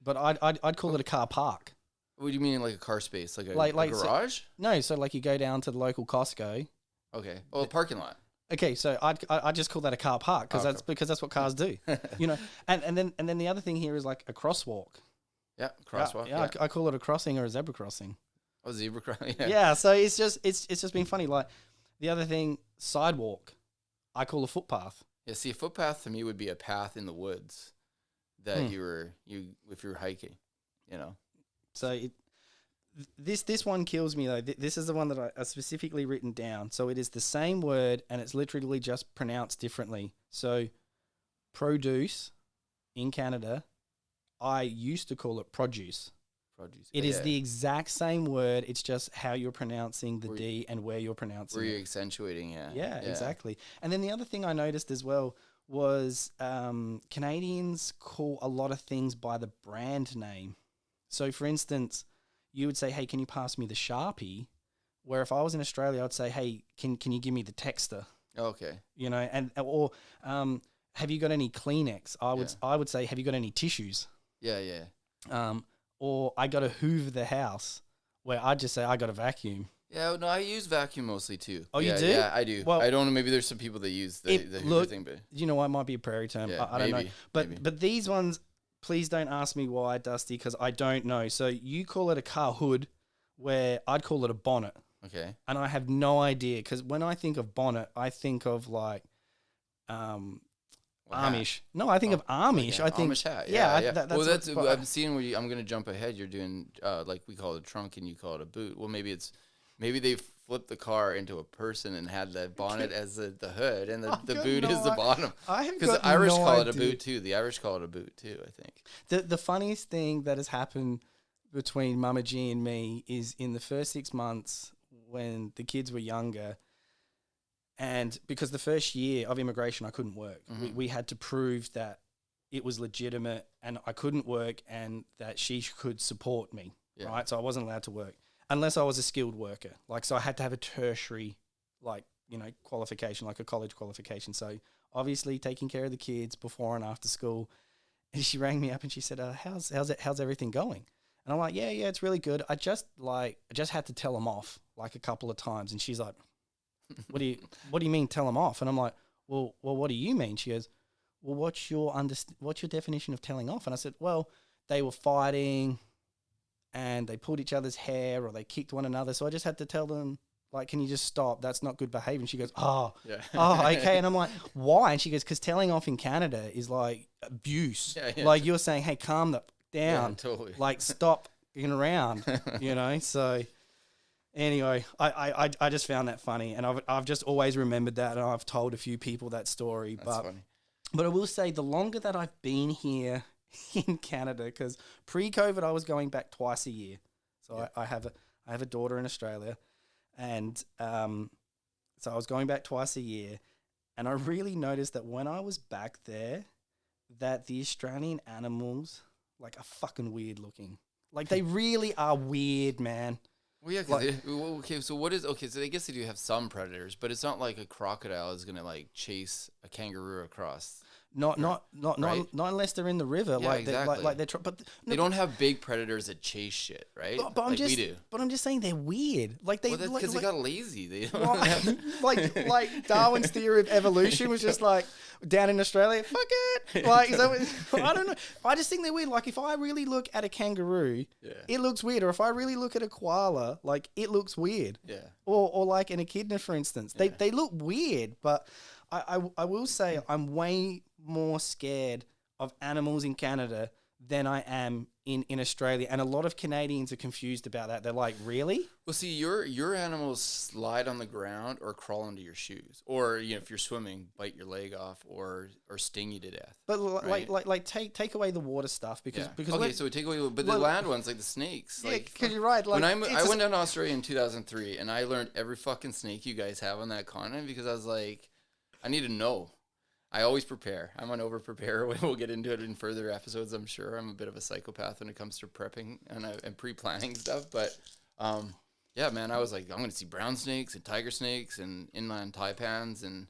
but I'd call it a car park. What do you mean like a car space? Like a garage? So like you go down to the local Costco. Okay. Oh, a parking lot. Okay, so I just call that a car park because that's what cars do, And then the other thing here is like a crosswalk. Yeah, crosswalk. Yeah. I call it a crossing or a zebra crossing. Oh, zebra crossing. Yeah. Yeah. So it's just been funny. Like the other thing, sidewalk, I call a footpath. Yeah. See, a footpath to me would be a path in the woods that if you were hiking, So This one kills me though. This is the one that I specifically written down. So it is the same word and it's literally just pronounced differently. So produce in Canada, I used to call it produce. It is the exact same word. It's just how you're pronouncing the D and where you're pronouncing it. Where you're accentuating, Yeah, exactly. And then the other thing I noticed as well was Canadians call a lot of things by the brand name. So for instance, you would say, hey, can you pass me the Sharpie? Where if I was in Australia, I'd say, hey, can you give me the Texter? Okay. Or have you got any Kleenex? I would say, have you got any tissues? Yeah. Or I got to hoover the house, where I'd just say, I got a vacuum. Yeah, no, I use vacuum mostly too. Oh, you do? Yeah, I do. Well, I don't know. Maybe there's some people that use the hoover thing, but you know what? It might be a prairie term. Yeah, I don't know. But these ones, please don't ask me why, Dusty, because I don't know. So you call it a car hood, where I'd call it a bonnet. Okay. And I have no idea, because when I think of bonnet, I think of like Amish. Hat? No, I think of Amish. I think Amish hat. Yeah. That's I'm seeing where I'm going to jump ahead. You're doing like we call it a trunk and you call it a boot. Well, maybe they flipped the car into a person and had the bonnet as the hood and the boot is the bottom. Because the Irish call it a boot too. The Irish call it a boot too, I think. The funniest thing that has happened between Mama G and me is in the first 6 months when the kids were younger. And because the first year of immigration, I couldn't work. Mm-hmm. We had to prove that it was legitimate and I couldn't work and that she could support me, right? So I wasn't allowed to work unless I was a skilled worker. So I had to have a tertiary, qualification, like a college qualification. So obviously taking care of the kids before and after school. And she rang me up and she said, how's everything going? And I'm like, yeah, it's really good. I just had to tell them off like a couple of times. And she's like, what do you mean tell them off? And I'm like, well, what do you mean? She goes, well, what's your definition of telling off? And I said, well, they were fighting and they pulled each other's hair or they kicked one another. So I just had to tell them, can you just stop? That's not good behavior. And she goes, okay. And I'm like, why? And she goes, because telling off in Canada is like abuse. Yeah. You're saying, hey, calm down. Yeah, totally. Stop being around, So anyway, I just found that funny, and I've just always remembered that, and I've told a few people that story. That's funny. But I will say, the longer that I've been here in Canada, because pre-COVID I was going back twice a year. So I have a daughter in Australia, and so I was going back twice a year, and I really noticed that when I was back there, that the Australian animals are fucking weird looking. They really are weird, man. Well, yeah, so I guess they do have some predators, but it's not like a crocodile is going to chase a kangaroo across. Right? not unless they're in the river. Yeah, Like exactly. they're but They don't have big predators that chase shit, right? but Like we do. I'm just saying they're weird. Like they Well, that's because they got lazy. They don't Well, have like Darwin's theory of evolution was just like down in Australia, fuck it. Like so I don't know. I just think they're weird. Like if I really look at a kangaroo, it looks weird. Or if I really look at a koala, like it looks weird. Yeah. Or like an echidna, for instance, they look weird. But I will say I'm way more scared of animals in Canada than I am in Australia. And a lot of Canadians are confused about that. They're like, really? Well, see, your animals slide on the ground or crawl into your shoes, or if you're swimming, bite your leg off, or sting you to death. But right? like take away the water stuff because okay, so we take away, but the land ones like the snakes. Yeah, because you're right. Like when I went down to Australia in 2003, and I learned every fucking snake you guys have on that continent because I was like, I need to know. I always prepare. I'm an over-preparer. We'll get into it in further episodes, I'm sure. I'm a bit of a psychopath when it comes to prepping and pre-planning stuff. But, yeah, man, I was like, I'm going to see brown snakes and tiger snakes and inland taipans and,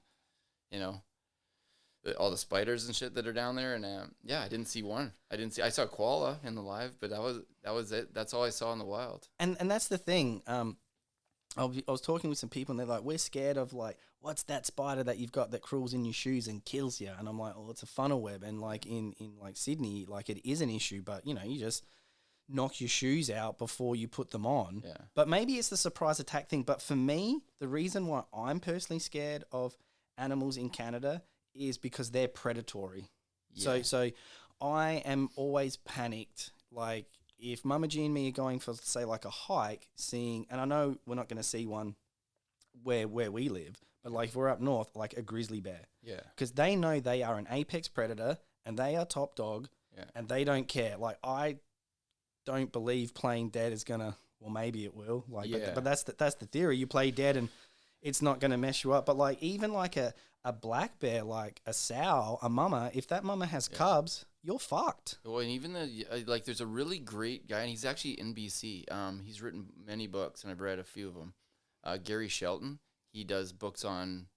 all the spiders and shit that are down there. And, I didn't see one. I saw koala in the live, but that was it. That's all I saw in the wild. And that's the thing. I was talking with some people and they're like, we're scared of like, what's that spider that you've got that crawls in your shoes and kills you? And I'm like, it's a funnel web. And like in like Sydney, like it is an issue, but you just knock your shoes out before you put them on. Yeah. But maybe it's the surprise attack thing. But for me, the reason why I'm personally scared of animals in Canada is because they're predatory. Yeah. So I am always panicked. Like if Mama G and me are going for, say, like a hike, and I know we're not going to see one where we live, but like if we're up north, like a grizzly bear. Yeah. Because they know they are an apex predator and they are top dog and they don't care. Like I don't believe playing dead is going to, well, maybe it will. Like, but that's the theory. You play dead and it's not going to mess you up. But like even like a black bear, like a sow, a mama, if that mama has cubs, you're fucked. Well, and even there's a really great guy, and he's actually in BC. He's written many books, and I've read a few of them. Gary Shelton. He does books on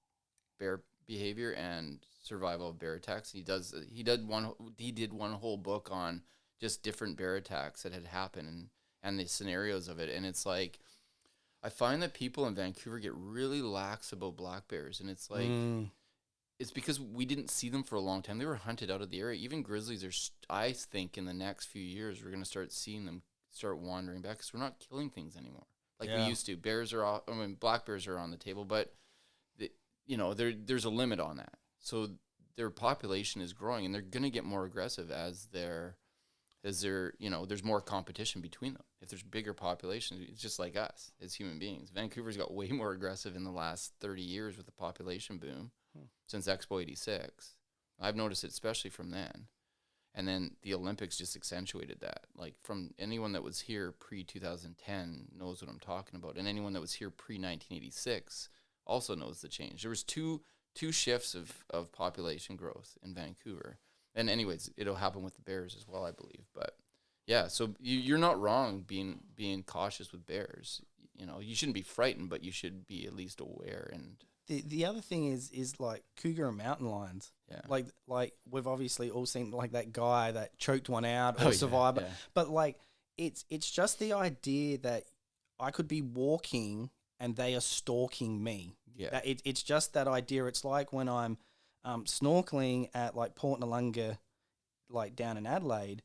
bear behavior and survival of bear attacks. He did one whole book on just different bear attacks that had happened and the scenarios of it. And it's like, I find that people in Vancouver get really lax about black bears, and it's like, it's because we didn't see them for a long time. They were hunted out of the area. Even grizzlies I think in the next few years, we're going to start seeing them start wandering back because we're not killing things anymore like we used to. Black bears are on the table, but there's a limit on that. So their population is growing, and they're going to get more aggressive as there's more competition between them. If there's bigger population, it's just like us as human beings. Vancouver's got way more aggressive in the last 30 years with the population boom since Expo 86. I've noticed it especially from then. And then the Olympics just accentuated that. Like from anyone that was here pre-2010 knows what I'm talking about. And anyone that was here pre-1986 also knows the change. There was two shifts of population growth in Vancouver. And anyways, it'll happen with the bears as well, I believe. But yeah, so you're not wrong being cautious with bears. You shouldn't be frightened, but you should be at least aware. And the other thing is like cougar and mountain lions. Yeah. Like we've obviously all seen like that guy that choked one out or survived. Yeah. But like it's just the idea that I could be walking and they are stalking me. Yeah. It's just that idea. It's like when I'm snorkeling at like Port Noarlunga, like down in Adelaide,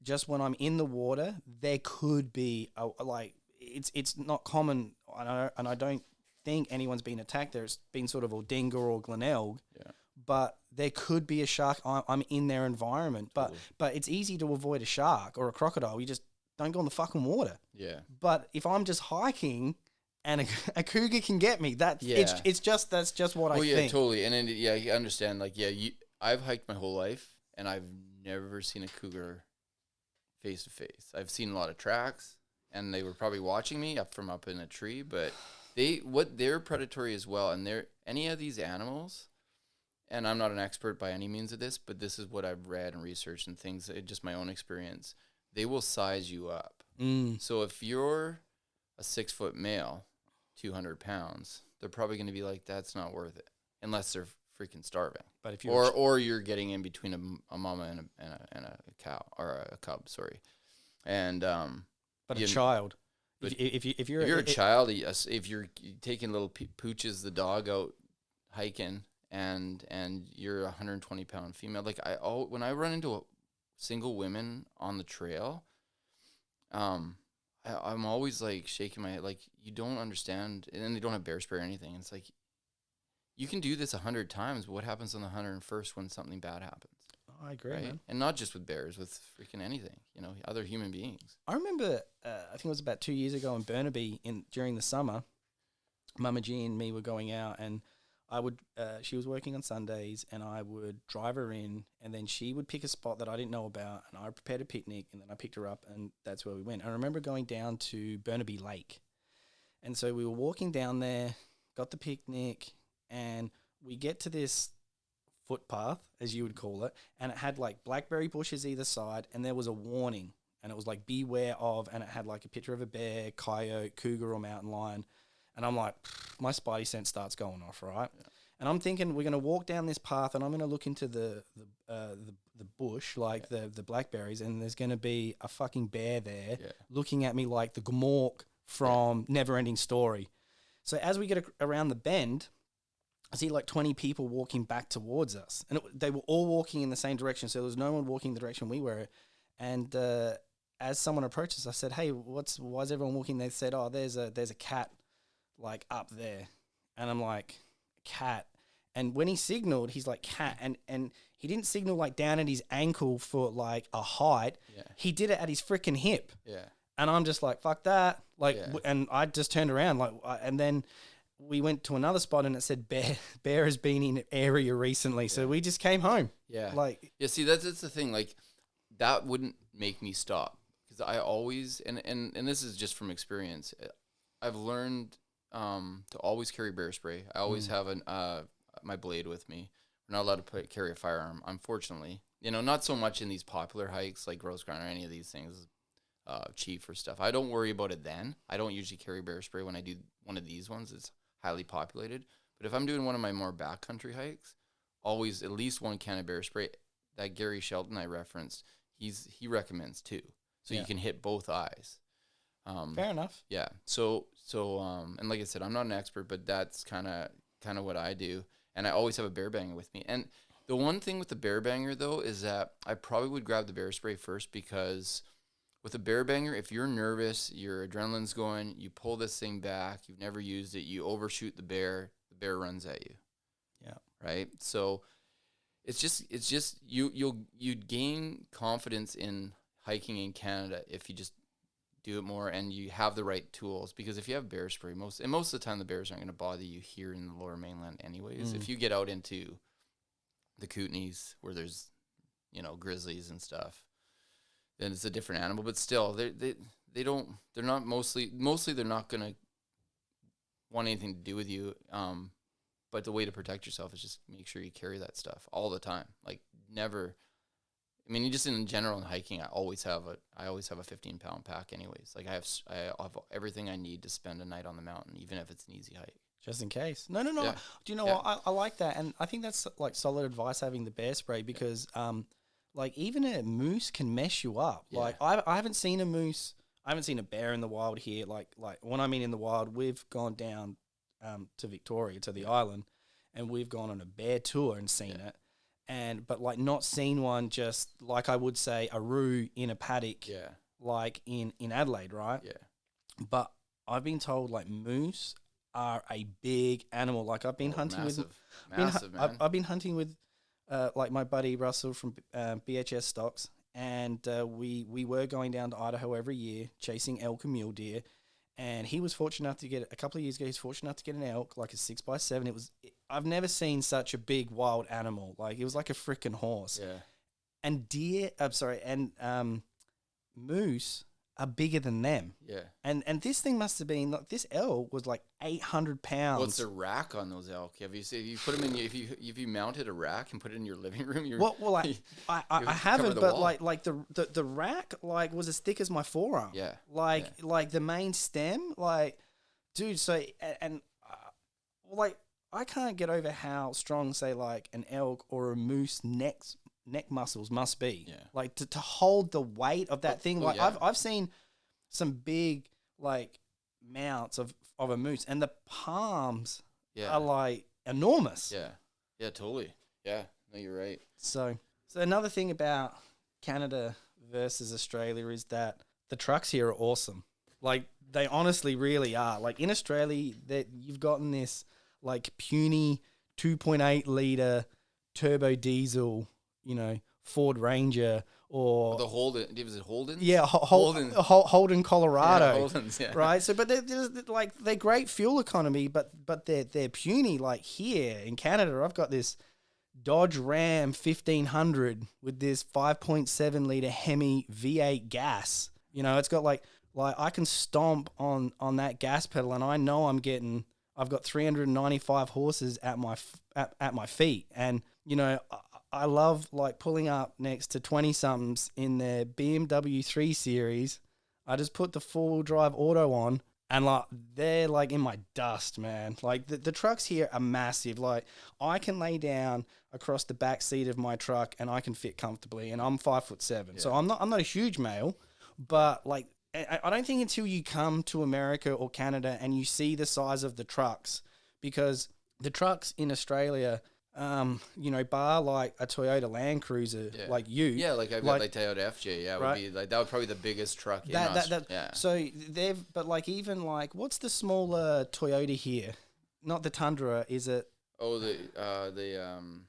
just when I'm in the water, there could be it's not common, and I don't think anyone's been attacked there. It's been sort of Aldinga or Glenelg, but there could be a shark. I'm in their environment, but it's easy to avoid a shark or a crocodile. You just don't go in the fucking water. Yeah. But if I'm just hiking and a cougar can get me, that's just what I think. Yeah, totally. And then you understand. Like, I've hiked my whole life, and I've never seen a cougar face to face. I've seen a lot of tracks, and they were probably watching me up in a tree. But they're predatory as well, and any of these animals. And I'm not an expert by any means of this, but this is what I've read and researched and things, just my own experience. They will size you up. So if you're a 6-foot male, 200 pounds, they're probably going to be like, that's not worth it. Unless they're freaking starving. But if you're or you're getting in between a mama and a cow or a cub, sorry. And but a child, but if you're if you're a child, yes, if you're taking little pooches the dog out hiking and you're a 120-pound female, like when I run into single women on the trail, I'm always like shaking my head, like, you don't understand, and they don't have bear spray or anything. And it's like, you can do this 100 times, but what happens on the 101st when something bad happens? I agree, right? man. And not just with bears, with freaking anything, other human beings. I remember, I think it was about 2 years ago in Burnaby during the summer, Mama G and me were going out, and she was working on Sundays, and I would drive her in, and then she would pick a spot that I didn't know about, and I prepared a picnic, and then I picked her up, and that's where we went. I remember going down to Burnaby Lake, and so we were walking down there, got the picnic, and we get to this footpath, as you would call it, and it had like blackberry bushes either side, and there was a warning, and it was like beware of, and it had like a picture of a bear, coyote, cougar, or mountain lion, and I'm like, my spidey sense starts going off, right? Yeah. And I'm thinking we're going to walk down this path, and I'm going to look into the bush, like the blackberries, and there's going to be a fucking bear there looking at me like the Gmork from Neverending Story. So as we get around the bend, I see like 20 people walking back towards us, and they were all walking in the same direction. So there was no one walking the direction we were. And as someone approached us, I said, "Hey, why is everyone walking?" They said, "Oh, there's a cat like up there." And I'm like, "Cat?" And when he signaled, he's like, "Cat," and he didn't signal like down at his ankle for like a height. Yeah. He did it at his freaking hip. Yeah. And I'm just like, "Fuck that!" Like, and I just turned around and then we went to another spot, and it said bear has been in area recently. So we just came home. Yeah. Like, see, that's the thing. Like, that wouldn't make me stop, because I always, and this is just from experience, I've learned to always carry bear spray. I always have my blade with me. We're not allowed to carry a firearm, unfortunately. Not so much in these popular hikes like Rose Ground or any of these things, Chief or stuff. I don't worry about it then. I don't usually carry bear spray when I do one of these ones. It's highly populated. But if I'm doing one of my more backcountry hikes, always at least one can of bear spray. That Gary Shelton I referenced, he recommends too. So you can hit both eyes. Fair enough. Yeah. So and like I said, I'm not an expert, but that's kind of what I do. And I always have a bear banger with me. And the one thing with the bear banger though is that I probably would grab the bear spray first, because with a bear banger, if you're nervous, your adrenaline's going, you pull this thing back, you've never used it, you overshoot the bear runs at you. Yeah. Right? So it's just you'd gain confidence in hiking in Canada if you just do it more and you have the right tools. Because if you have bear spray, most of the time the bears aren't going to bother you here in the Lower Mainland anyways. If you get out into the Kootenays where there's grizzlies and stuff, then it's a different animal. But still, they're not gonna want anything to do with you. But the way to protect yourself is just make sure you carry that stuff all the time. Like, never. I mean, just in general in hiking, I always have a 15-pound pack anyways. Like, I have everything I need to spend a night on the mountain, even if it's an easy hike. Just in case. No. Yeah. Do you know what? I like that, and I think that's like solid advice, having the bear spray, because like, even a moose can mess you up. Yeah. Like, I haven't seen a moose. I haven't seen a bear in the wild here. Like when I mean in the wild, we've gone down to Victoria, to the island, and we've gone on a bear tour and seen it. But like, not seen one just like I would say a roo in a paddock, like in Adelaide, right? Yeah. But I've been told like moose are a big animal. Like, I've been hunting massive, man. I've been hunting with like my buddy Russell from BHS Stocks, and we were going down to Idaho every year chasing elk and mule deer, and he was fortunate enough to get, a couple of years ago, he's fortunate enough to get an elk, like a 6x7. I've never seen such a big wild animal. Like, it was like a freaking horse. Yeah. And moose are bigger than them. Yeah. And this thing must have been, like, this elk was like 800 pounds. Well, it's a rack on those elk. Have you put them in? If you mounted a rack and put it in your living room, I haven't, but like the rack like was as thick as my forearm. Yeah. Like the main stem, like, dude. So like, I can't get over how strong, say, like an elk or a moose neck muscles must be. Yeah. Like to hold the weight of that thing. Like yeah. I've seen some big like mounts of a moose, and the palms are like enormous. Yeah. Yeah, totally. Yeah. No, you're right. So another thing about Canada versus Australia is that the trucks here are awesome. Like they honestly really are. Like in Australia, that you've gotten this like puny 2.8 liter turbo diesel, Ford Ranger or The Holden, was it Holden? yeah, Holden, Colorado, Yeah, Holdens, yeah. right. So, but they're great fuel economy, but they're puny. Like here in Canada, I've got this Dodge Ram 1500 with this 5.7 liter Hemi V8 gas. It's got like I can stomp on that gas pedal, and I know I've got 395 horses at my feet, and I love like pulling up next to 20-somethings in their BMW 3 Series. I just put the 4-wheel drive auto on, and like they're like in my dust, man. Like the trucks here are massive. Like I can lay down across the back seat of my truck and I can fit comfortably, and I'm 5'7", so I'm not a huge male, but like I don't think until you come to America or Canada and you see the size of the trucks, because the trucks in Australia, bar like a Toyota Land Cruiser, like you. Yeah, like I've got like Toyota FJ. Yeah, right? would be like that would probably be the biggest truck yeah. So but like even like what's the smaller Toyota here? Not the Tundra, is it? Oh, the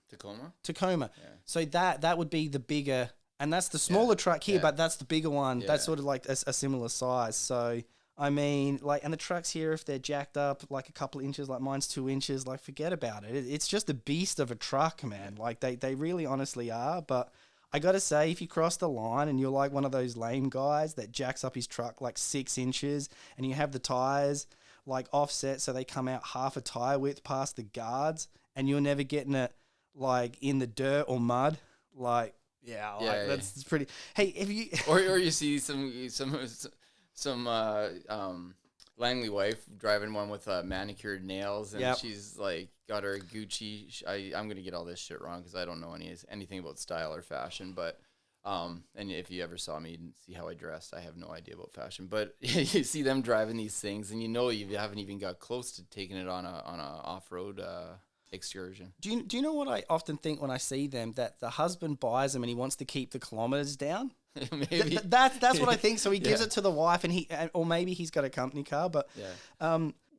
Tacoma. Tacoma. Yeah. So that would be the bigger, and that's the smaller truck here, but that's the bigger one. Yeah. That's sort of like a similar size. So I mean, like, and the trucks here, if they're jacked up like a couple of inches, like mine's 2 inches, like forget about it. It's just a beast of a truck, man. Like they really honestly are. But I got to say, if you cross the line and you're like one of those lame guys that jacks up his truck like 6 inches, and you have the tires like offset so they come out half a tire width past the guards, and you're never getting it like in the dirt or mud, like that's pretty. Hey, if you or you see some Langley wife driving one with manicured nails, and she's like got her Gucci. I'm gonna get all this shit wrong because I don't know anything about style or fashion, but and if you ever saw me and see how I dressed, I have no idea about fashion. But you see them driving these things, and you haven't even got close to taking it on a off road excursion. Do you know what I often think when I see them, that the husband buys them and he wants to keep the kilometers down? Maybe that's what I think. So he gives it to the wife, and or maybe he's got a company car. But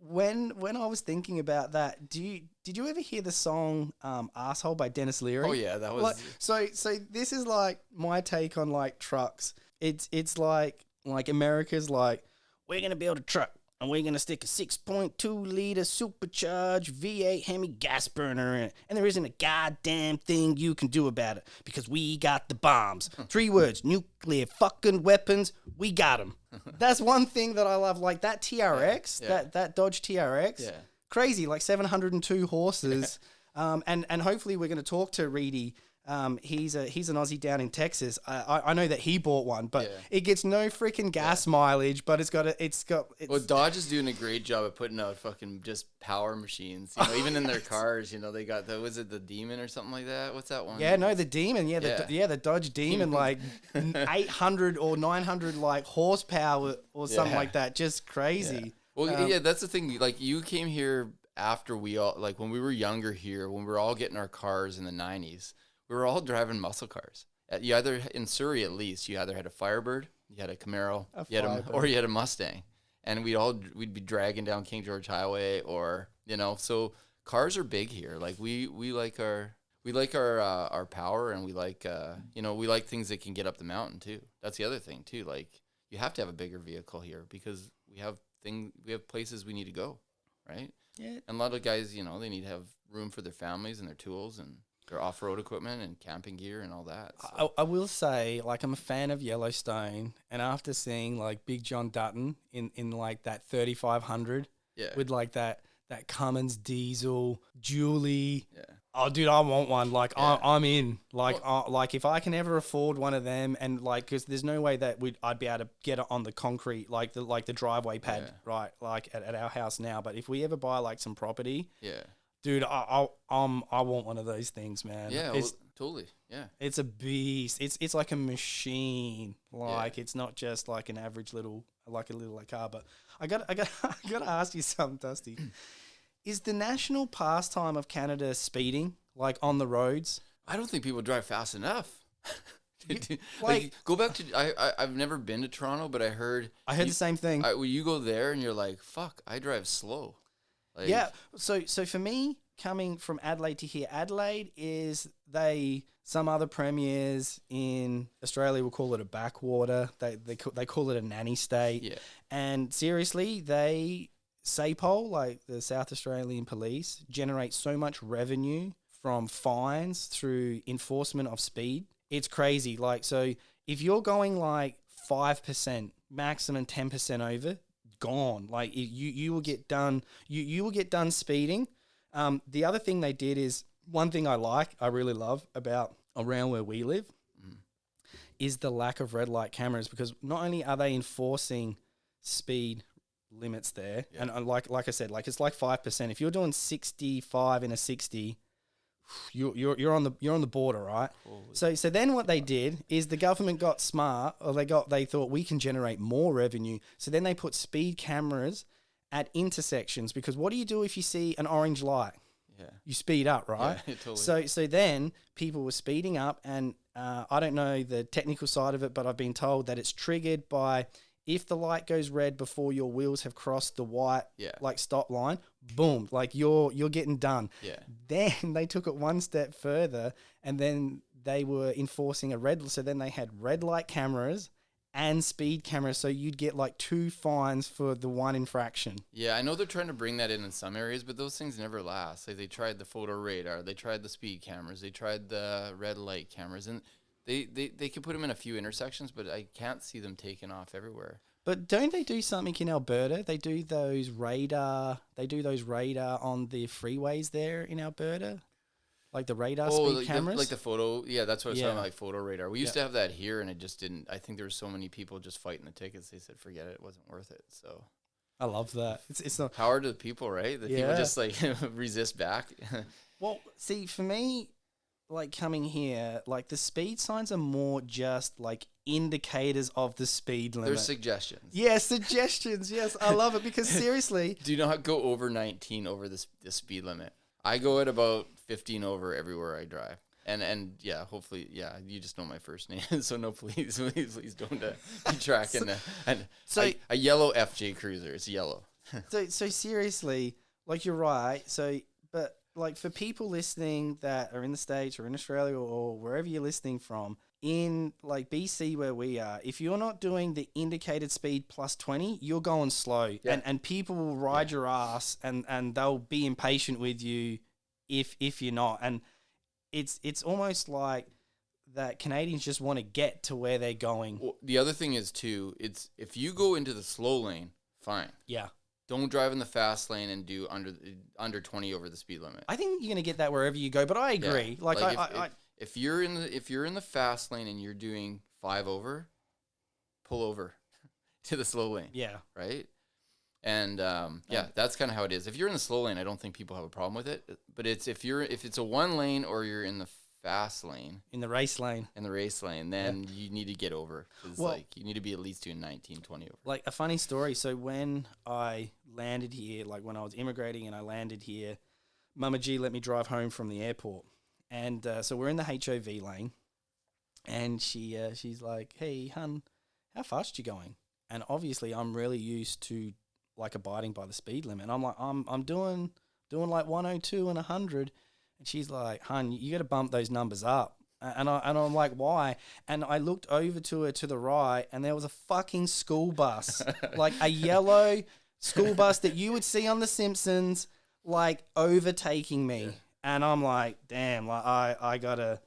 when I was thinking about that, did you ever hear the song "Asshole" by Dennis Leary? Oh yeah, that was like, so this is like my take on like trucks. It's like America's like, we're gonna build a truck and we're gonna stick a 6.2 liter supercharged V8 Hemi gas burner in it, and there isn't a goddamn thing you can do about it because we got the bombs. 3 words: nuclear fucking weapons. We got them. That's one thing that I love. Like that TRX, that Dodge TRX, crazy, like 702 horses. And hopefully we're going to talk to Reedy. He's an Aussie down in Texas. I know that he bought one, but it gets no freaking gas mileage. But it's got. Well, Dodge is doing a great job of putting out fucking just power machines. Even in their cars, they got was it the Demon or something like that? What's that one? Yeah, no, the Demon. Yeah, the Dodge Demon, like 800 or 900 like horsepower or something like that. Just crazy. Well, that's the thing. Like you came here after we all when we were younger here, when we were all getting our cars in the 90s. We were all driving muscle cars. You either in Surrey, at least, you either had a Firebird, you had a Camaro, or you had a Mustang, and we'd be dragging down King George Highway, or So cars are big here. Like we like our power, and we like we like things that can get up the mountain too. That's the other thing too. Like you have to have a bigger vehicle here because we have places we need to go, right? Yeah. And a lot of guys, they need to have room for their families and their tools and their off-road equipment and camping gear and all that. So. I will say, like, I'm a fan of Yellowstone, and after seeing like Big John Dutton in like that 3500 with like that Cummins diesel Julie. Yeah. Oh, dude, I want one. Like, I'm in. Like, like if I can ever afford one of them, and like, because there's no way that I'd be able to get it on the concrete, like the driveway pad, right? Like at our house now. But if we ever buy like some property, Dude, I want one of those things, man. Yeah, It's totally. Yeah. it's a beast. It's like a machine. Like Yeah. it's not just like an average little like a little like car. But I got I got to ask you something, Dusty. Is the national pastime of Canada speeding, like on the roads? I don't think people drive fast enough. You- Like, go back to I've never been to Toronto, but I heard the same thing. well, you go there and you're like, fuck, I drive slow. Like, Yeah. So for me, coming from Adelaide to here, Adelaide is some other premiers in Australia will call it a backwater. They call it a nanny state. Yeah. And seriously, SAPOL, like the South Australian Police, generate so much revenue from fines through enforcement of speed. It's crazy. Like, so if you're going like 5%, maximum 10% over, gone. Like you will get done. You will get done speeding. The other thing they did is one thing I really love about around where we live is the lack of red light cameras, because not only are they enforcing speed limits there, and like I said, like it's like 5%. If you're doing 65 in a 60, you're on the border, right? So then what they did is the government got smart, or they thought we can generate more revenue. So then they put speed cameras at intersections, because what do you do if you see an orange light? Yeah. You speed up, right? Yeah, totally. So then people were speeding up, and I don't know the technical side of it, but I've been told that it's triggered by if the light goes red before your wheels have crossed the white like stop line, boom, like you're getting done. Yeah. Then they took it one step further, and then they were enforcing so then they had red light cameras and speed cameras, so you'd get like 2 fines for the one infraction. Yeah, I know they're trying to bring that in some areas, but those things never last. Like, they tried the photo radar, they tried the speed cameras, they tried the red light cameras, and they could put them in a few intersections, but I can't see them taking off everywhere. But don't they do something in Alberta? They do those radar on the freeways there in Alberta, like the radar speed cameras. Like the photo. Yeah, that's what I was talking about, like photo radar. We used to Yeah. have that here, and it just didn't. I think there were so many people just fighting the tickets. They said, forget it. It wasn't worth it. So I love that. It's not. power to the people, right? The people Yeah. just like resist back. Well, see, for me, like coming here, like the speed signs are more just like indicators of the speed limit. There's suggestions. Yeah, suggestions. Yes, I love it, because seriously, Do you not go over 19 over the speed limit? I go at about 15 over everywhere I drive. And yeah, hopefully, yeah, you just know my first name, so no, please don't be tracking a yellow FJ Cruiser. It's yellow. so seriously, like you're right. So, but like for people listening that are in the States or in Australia or wherever you're listening from, in like BC where we are, if you're not doing the indicated speed plus 20, you're going slow. Yeah. And people will ride your ass, and they'll be impatient with you if you're not. And it's almost like that Canadians just want to get to where they're going. Well, the other thing is too, it's if you go into the slow lane, fine. Yeah. Don't drive in the fast lane and do under 20 over the speed limit. I think you're going to get that wherever you go, but I agree. Yeah. If you're in the fast lane and you're doing 5 over, pull over to the slow lane. Yeah. Right? And that's kind of how it is. If you're in the slow lane, I don't think people have a problem with it. But it's if it's a 1 lane or you're in the fast lane, in the race lane, then you need to get over. Because you need to be at least doing 19, 20 over. Like a funny story. So when I landed here, like when I was immigrating and I landed here, Mama G let me drive home from the airport. And so we're in the HOV lane, and she's like, "Hey, hun, how fast you going?" And obviously I'm really used to like abiding by the speed limit. And I'm like, I'm doing like 102 and 100. And she's like, "Hun, you got to bump those numbers up." And I'm like, "Why?" And I looked over to her to the right, and there was a fucking school bus, like a yellow school bus that you would see on The Simpsons, like overtaking me. Yeah. And I'm like, damn, like I gotta.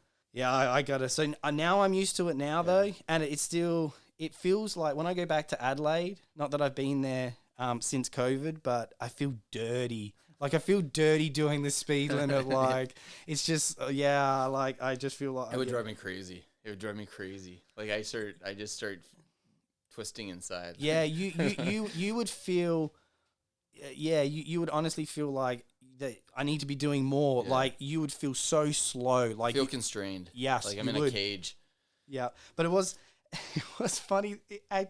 So now I'm used to it now though, and it feels like when I go back to Adelaide, not that I've been there since COVID, but I feel dirty. Like I feel dirty doing the speed limit. Like it's just like I just feel like it would drive me crazy. Like I just start twisting inside. Yeah, you would feel. Yeah, you would honestly feel like that I need to be doing more. Yeah. Like you would feel so slow. Like feel constrained. yes, Like I'm in a cage. Yeah, but it was it was funny.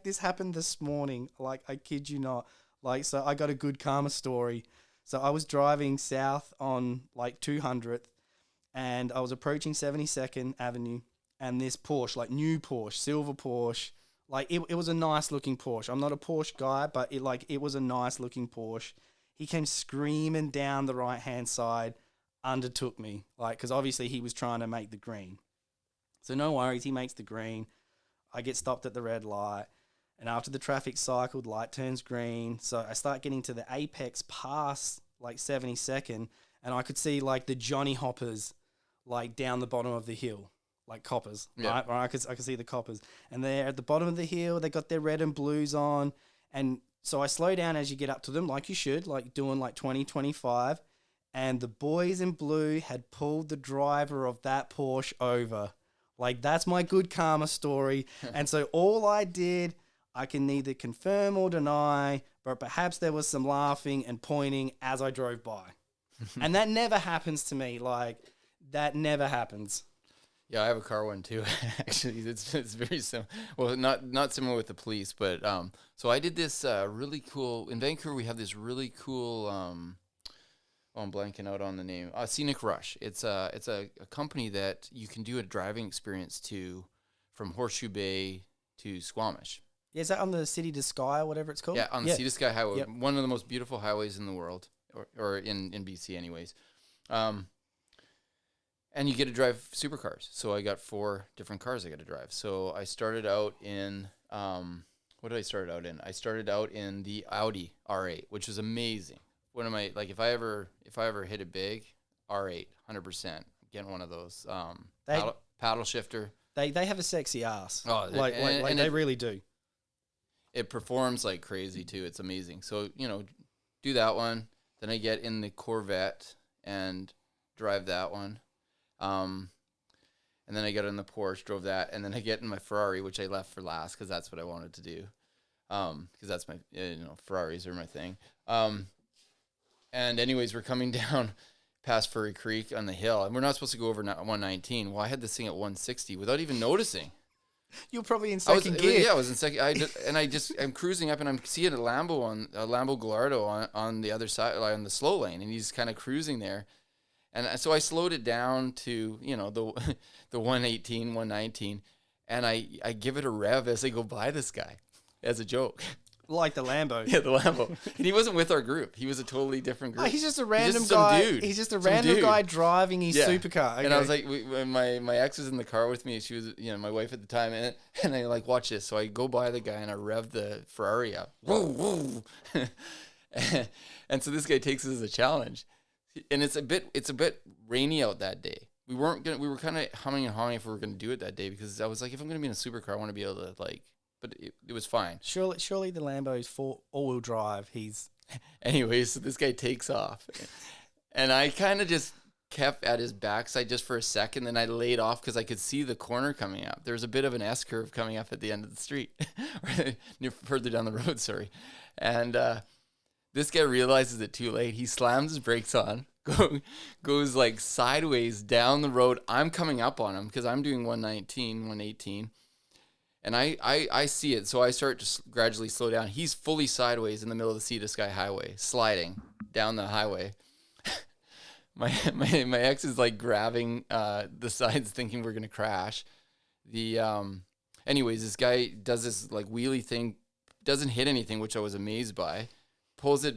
This happened this morning. Like I kid you not. Like so, I got a good karma story. So I was driving south on like 200th, and I was approaching 72nd Avenue, and this Porsche, like new Porsche, silver Porsche, like it was a nice looking Porsche. I'm not a Porsche guy, but it was a nice looking Porsche. He came screaming down the right hand side, undertook me, like because obviously he was trying to make the green. So no worries, he makes the green. I get stopped at the red light. And after the traffic cycled, light turns green. So I start getting to the apex past like 72nd, and I could see like the Johnny Hoppers like down the bottom of the hill, like coppers. Yeah. Right? I could see the coppers. And they're at the bottom of the hill, they got their red and blues on. And so I slow down as you get up to them, like you should, like doing like 20, 25. And the boys in blue had pulled the driver of that Porsche over. Like, that's my good karma story. And so all I did, I can neither confirm or deny, but perhaps there was some laughing and pointing as I drove by. And that never happens to me. Like, that never happens. Yeah, I have a car one too. Actually, it's very similar. Well, not similar with the police, but so I did this really cool in Vancouver. We have this really cool. Oh, I'm blanking out on the name. Scenic Rush. It's a company that you can do a driving experience to from Horseshoe Bay to Squamish. Yeah, is that on the City to Sky or whatever it's called? Yeah, on the Sea to Sky Highway, Yep. one of the most beautiful highways in the world, or in BC anyways. And you get to drive supercars. So I got 4 different cars I got to drive. So I started out in, what did I start out in? I started out in the Audi R8, which was amazing. One of my, like, if I ever hit it big, R8, 100%, getting one of those. Paddle shifter. They have a sexy ass. Oh, and they really do. It performs like crazy too. It's amazing. So, do that one. Then I get in the Corvette and drive that one. And then I got in the Porsche, drove that. And then I get in my Ferrari, which I left for last because that's what I wanted to do. Because that's my, Ferraris are my thing. And anyways, we're coming down past Furry Creek on the hill. And we're not supposed to go over 119. Well, I had this thing at 160 without even noticing. You're probably in second gear. Yeah, I was in second. I'm cruising up, and I'm seeing a Lambo Gallardo on the other side, like on the slow lane, and he's kind of cruising there. And so I slowed it down to the 118, 119, and I give it a rev as I go by this guy, as a joke. Like the Lambo. Yeah, the Lambo. And he wasn't with our group. He was a totally different group. Oh, he's just a random guy. Dude. He's just a random guy driving his supercar. Okay. And I was like, when my ex was in the car with me, she was, my wife at the time, and I like, watch this. So I go by the guy and I rev the Ferrari up. Whoa, whoa. And so this guy takes it as a challenge. And it's a bit rainy out that day. We were kind of humming and hawing if we were going to do it that day, because I was like, if I'm going to be in a supercar, I want to be able to but it was fine. Surely the Lambo's for all-wheel drive. Anyways, so this guy takes off. And I kind of just kept at his backside just for a second. Then I laid off because I could see the corner coming up. There was a bit of an S-curve coming up at the end of the street. Further down the road, sorry. And this guy realizes it too late. He slams his brakes on, goes like sideways down the road. I'm coming up on him because I'm doing 119, 118. And I see it, so I start to gradually slow down. He's fully sideways in the middle of the Sea to Sky Highway, sliding down the highway. My ex is like grabbing the sides, thinking we're gonna crash. Anyways, this guy does this like wheelie thing, doesn't hit anything, which I was amazed by. Pulls it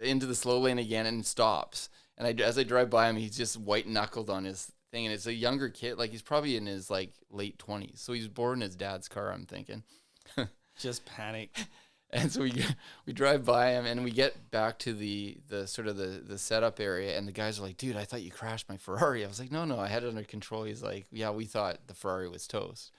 into the slow lane again and stops. And as I drive by him, he's just white knuckled on his thing, and it's a younger kid, like he's probably in his like late 20s, so he's bored in his dad's car, I'm thinking. Just panic. And so we drive by him, and we get back to the sort of the setup area, and the guys are like, dude, I thought you crashed my Ferrari. I was like, no, I had it under control. He's like, yeah, we thought the Ferrari was toast.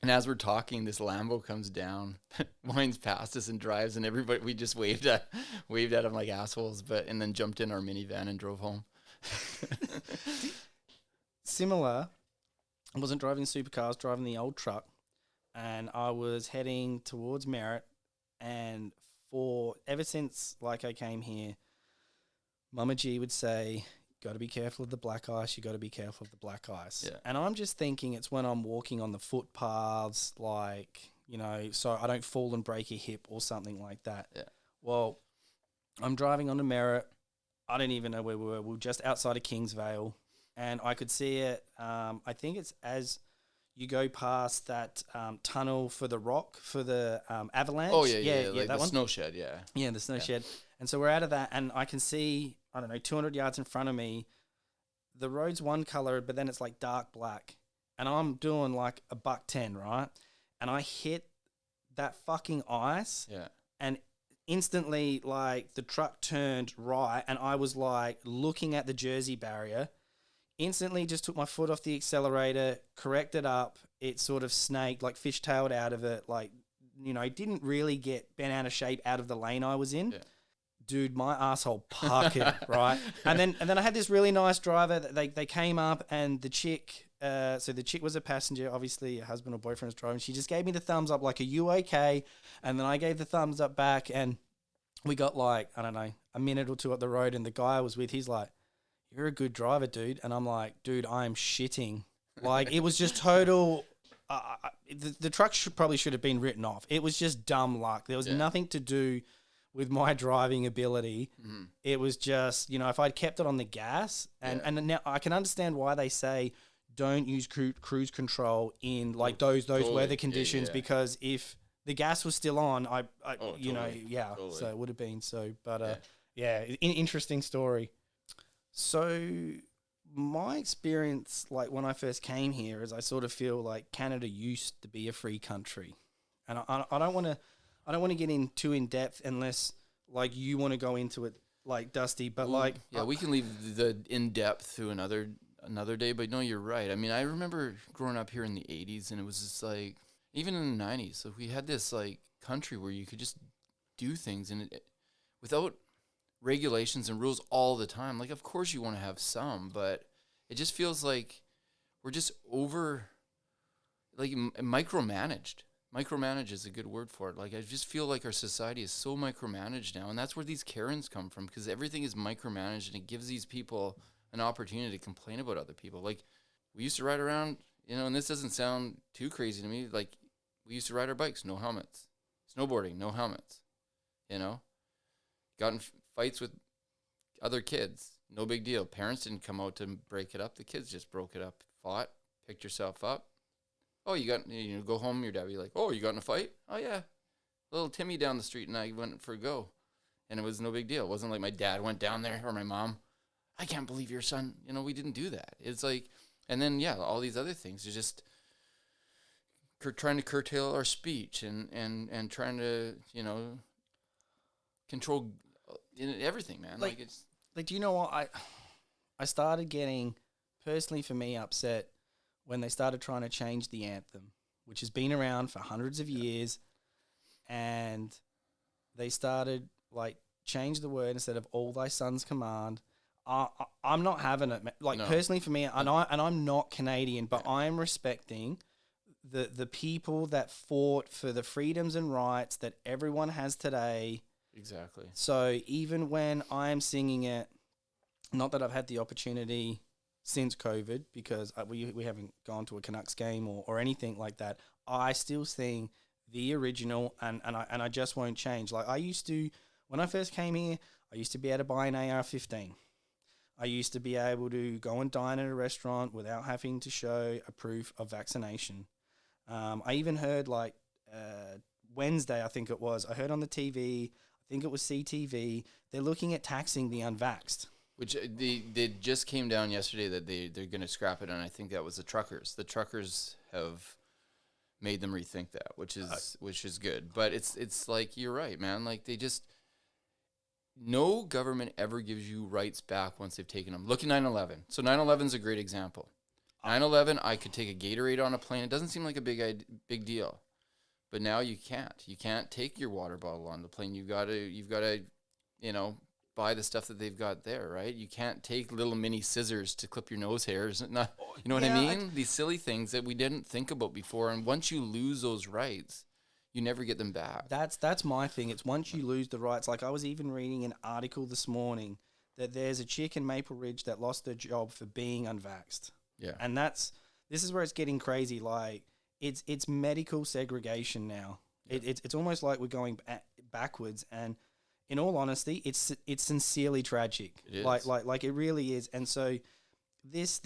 And as we're talking, this Lambo comes down, winds past us and drives, and everybody, we just waved at him like assholes, and then jumped in our minivan and drove home. Similar, I wasn't driving supercars, I was driving the old truck, and I was heading towards Merritt, and ever since like I came here, Mama G would say, got to be careful of the black ice. You got to be careful of the black ice. Yeah. And I'm just thinking it's when I'm walking on the footpaths, like, you know, so I don't fall and break a hip or something like that. Yeah. Well, I'm driving on the Merritt. I don't even know where we were. We were just outside of Kingsvale, and I could see it. I think it's as you go past that tunnel for the rock, for the avalanche. Oh, yeah, that like the one. snow shed, yeah. Yeah, the snow shed. And so we're out of that, and I can see, I don't know, 200 yards in front of me, the road's one color, but then it's like dark black. And I'm doing like a $110, right? And I hit that fucking ice. Yeah. And instantly, like, the truck turned right, and I was like looking at the Jersey barrier. Instantly just took my foot off the accelerator, corrected up. It sort of snaked, like fishtailed out of it. Like, you know, didn't really get bent out of shape out of the lane I was in. Yeah. Dude, my asshole puckered, right? And then I had this really nice driver. They came up, and the chick, so the chick was a passenger, obviously a husband or boyfriend was driving. She just gave me the thumbs up, like, are you okay? And then I gave the thumbs up back, and we got like, I don't know, a minute or two up the road, and the guy I was with, he's like, you're a good driver, dude. And I'm like, dude, I am shitting. Like, it was just total. The truck probably should have been written off. It was just dumb luck. There was nothing to do with my driving ability. Mm-hmm. It was just, you know, if I'd kept it on the gas, and now I can understand why they say don't use cruise control in like those totally. Weather conditions, because if the gas was still on, you know, totally. So it would have been so. But interesting story. So my experience, like when I first came here, is I sort of feel like Canada used to be a free country, and I don't want to get in too in depth unless like you want to go into it, like Dusty. But we can leave the in depth to another day. But no, you're right. I mean, I remember growing up here in the '80s, and it was just like even in the '90s. So we had this like country where you could just do things and without regulations and rules all the time. Like, of course you want to have some, but it just feels like we're just over, like, micromanaged. Micromanage is a good word for it. Like, I just feel like our society is so micromanaged now, and that's where these Karens come from, because everything is micromanaged, and it gives these people an opportunity to complain about other people. Like, we used to ride around, you know, and this doesn't sound too crazy to me, like, we used to ride our bikes, no helmets. Snowboarding, no helmets. You know? Got in fights with other kids, no big deal. Parents didn't come out to break it up. The kids just broke it up, fought, picked yourself up. Oh, you go home, your dad would be like, oh, you got in a fight? Oh, yeah. Little Timmy down the street and I went for a go. And it was no big deal. It wasn't like my dad went down there or my mom. I can't believe your son. You know, we didn't do that. It's like, and then, all these other things are just trying to curtail our speech and trying to, you know, control everything, man. Like it's like, do you know what? I started getting, personally for me, upset when they started trying to change the anthem, which has been around for hundreds of years, and they started like change the word instead of all thy sons command. I'm not having it. Like, personally for me, and I'm not Canadian, but I'm respecting the people that fought for the freedoms and rights that everyone has today. Exactly. So even when I'm singing it, not that I've had the opportunity since COVID, because we haven't gone to a Canucks game or anything like that, I still sing the original, and I just won't change. Like, I used to, when I first came here, I used to be able to buy an AR-15. I used to be able to go and dine at a restaurant without having to show a proof of vaccination. I even heard, like, Wednesday, I think it was, I heard on the TV, I think it was CTV, they're looking at taxing the unvaxxed. Which they just came down yesterday that they're going to scrap it, and I think that was the truckers. The truckers have made them rethink that, which is good. But it's like, you're right, man. Like, they just, no government ever gives you rights back once they've taken them. Look at 9/11. So 9/11 is a great example. 9/11, I could take a Gatorade on a plane. It doesn't seem like a big deal, but now you can't. You can't take your water bottle on the plane. You've got to, you know, buy the stuff that they've got there, right? You can't take little mini scissors to clip your nose hairs. You know what I mean? These silly things that we didn't think about before. And once you lose those rights, you never get them back. That's my thing. It's once you lose the rights. Like, I was even reading an article this morning that there's a chick in Maple Ridge that lost her job for being unvaxxed. Yeah. And this is where it's getting crazy. Like, it's medical segregation now. Yeah. It's almost like we're going backwards. And in all honesty, it's sincerely tragic. It is. Like it really is. And so this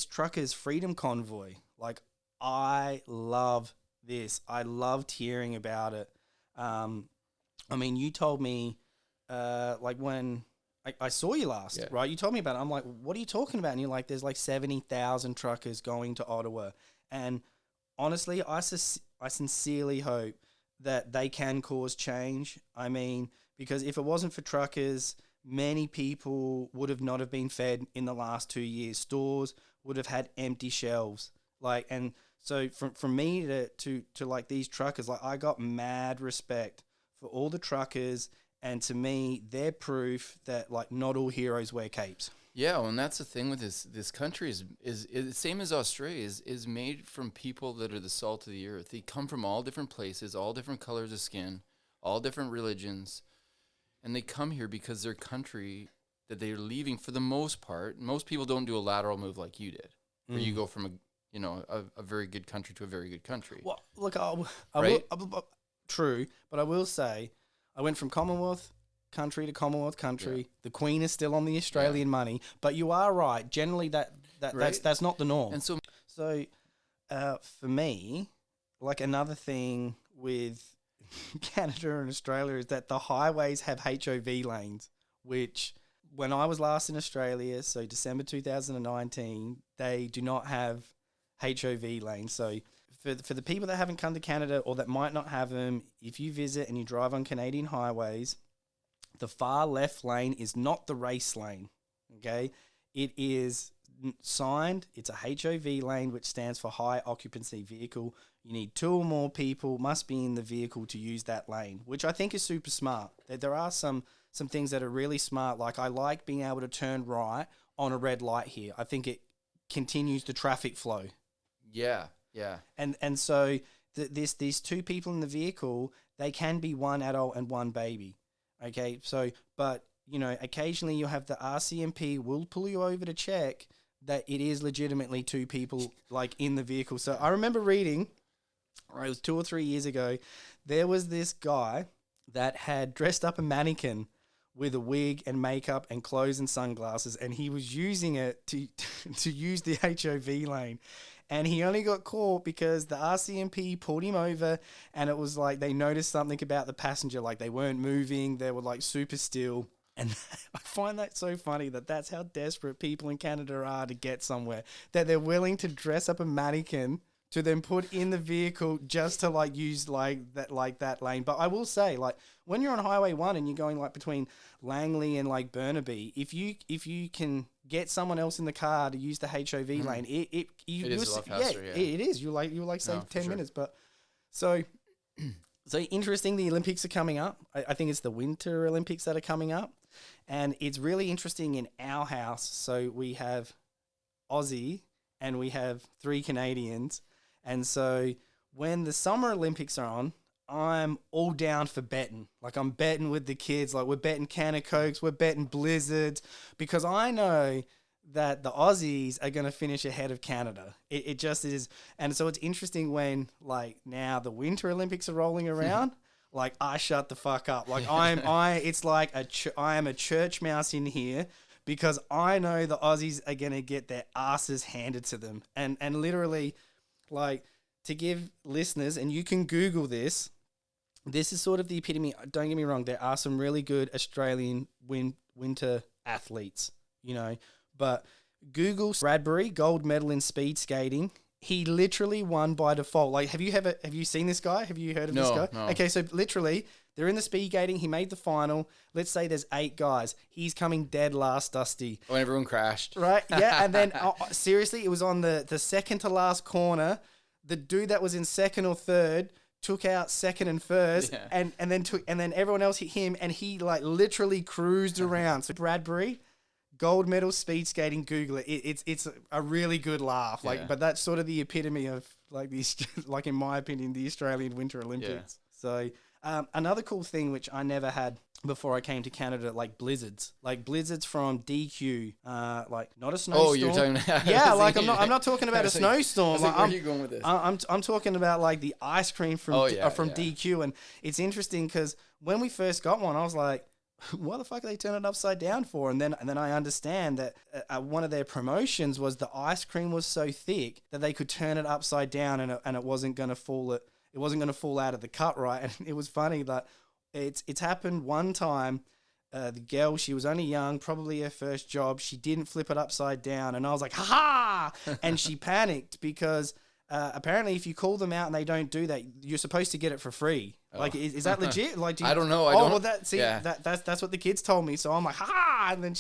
truckers' freedom convoy, like, I love this. I loved hearing about it. I mean, you told me, like, when I saw you last, Yeah. right? You told me about it. I'm like, what are you talking about? And you're like, there's like 70,000 truckers going to Ottawa. And honestly, I sincerely hope that they can cause change. I mean, because if it wasn't for truckers, many people would have not have been fed in the last 2 years. Stores would have had empty shelves. Like, and so from me to like these truckers, like, I got mad respect for all the truckers. And to me, they're proof that, like, not all heroes wear capes. Yeah, well, and that's the thing with this country is the same as Australia is made from people that are the salt of the earth. They come from all different places, all different colors of skin, all different religions, and they come here because their country that they're leaving, for the most part, most people don't do a lateral move like you did, where you go from a very good country to a very good country. Well, look, true, but I will say, I went from Commonwealth country to Commonwealth country. Yeah. The Queen is still on the Australian money, but you are right. Generally, that's not the norm. And so for me, like, another thing with Canada and Australia is that the highways have HOV lanes, which when I was last in Australia, so December 2019, they do not have HOV lanes. So for the people that haven't come to Canada or that might not have them, if you visit and you drive on Canadian highways, the far left lane is not the race lane, okay? It is signed. It's a HOV lane, which stands for high occupancy vehicle. You need 2 or more people must be in the vehicle to use that lane, which I think is super smart. There are some things that are really smart. Like, I like being able to turn right on a red light here. I think it continues the traffic flow. Yeah, yeah. And so these 2 people in the vehicle, they can be 1 adult and 1 baby. Okay, so, but, occasionally you'll have the RCMP will pull you over to check that it is legitimately 2 people, like, in the vehicle. So I remember reading, it was 2 or 3 years ago, there was this guy that had dressed up a mannequin with a wig and makeup and clothes and sunglasses, and he was using it to use the HOV lane. And he only got caught because the RCMP pulled him over, and it was like they noticed something about the passenger, like they weren't moving, they were like super still. And I find that so funny that that's how desperate people in Canada are to get somewhere, that they're willing to dress up a mannequin to then put in the vehicle just to like use that lane. But I will say, like, when you're on Highway 1 and you're going like between Langley and like Burnaby, if you can get someone else in the car to use the HOV lane, it is a lot faster. Yeah, it is. You like say 10 minutes, but so interesting. The Olympics are coming up. I think it's the Winter Olympics that are coming up, and it's really interesting in our house. So we have Aussie and we have 3 Canadians. And so when the Summer Olympics are on, I'm all down for betting. Like, I'm betting with the kids. Like, we're betting can of Cokes, we're betting Blizzards, because I know that the Aussies are going to finish ahead of Canada. It just is. And so it's interesting when, like, now the Winter Olympics are rolling around. Like, I shut the fuck up. Like, it's like I am a church mouse in here, because I know the Aussies are going to get their asses handed to them. And literally, like, to give listeners, and you can Google this is sort of the epitome. Don't get me wrong, there are some really good Australian winter athletes, but Google Bradbury, gold medal in speed skating. He literally won by default. Like, have you seen this guy? Have you heard of this guy? No. Okay, so literally, they're in the speed skating. He made the final. Let's say there's 8 guys. He's coming dead last, Dusty. When everyone crashed. Right? Yeah, and then, seriously, it was on the second to last corner. The dude that was in second or third took out second and first, and then everyone else hit him, and he, like, literally cruised around. So Bradbury, gold medal speed skating. Google it. It's a really good laugh. Like, but that's sort of the epitome of, like, these, like, in my opinion, the Australian Winter Olympics. Yeah. So another cool thing which I never had before I came to Canada, like blizzards from DQ, like not a snowstorm. Oh, you're talking about yeah, like I'm not talking about a snowstorm. Where are you going with this? I'm talking about like the ice cream from DQ, and it's interesting because when we first got one, I was like, what the fuck are they turning it upside down for? And then I understand that one of their promotions was the ice cream was so thick that they could turn it upside down, and it wasn't going to fall. It wasn't going to fall out of the cut, right? And it was funny that it's happened one time. The girl, she was only young, probably her first job. She didn't flip it upside down, and I was like, ha ha! And she panicked because apparently if you call them out and they don't do that, you're supposed to get it for free. Oh. Like, is that legit? Like, I don't know. Well, that's what the kids told me. So I'm like, ha! And then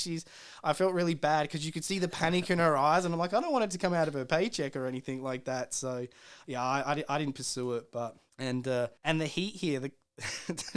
I felt really bad because you could see the panic in her eyes, and I'm like, I don't want it to come out of her paycheck or anything like that. So yeah, I didn't pursue it, but and the heat here,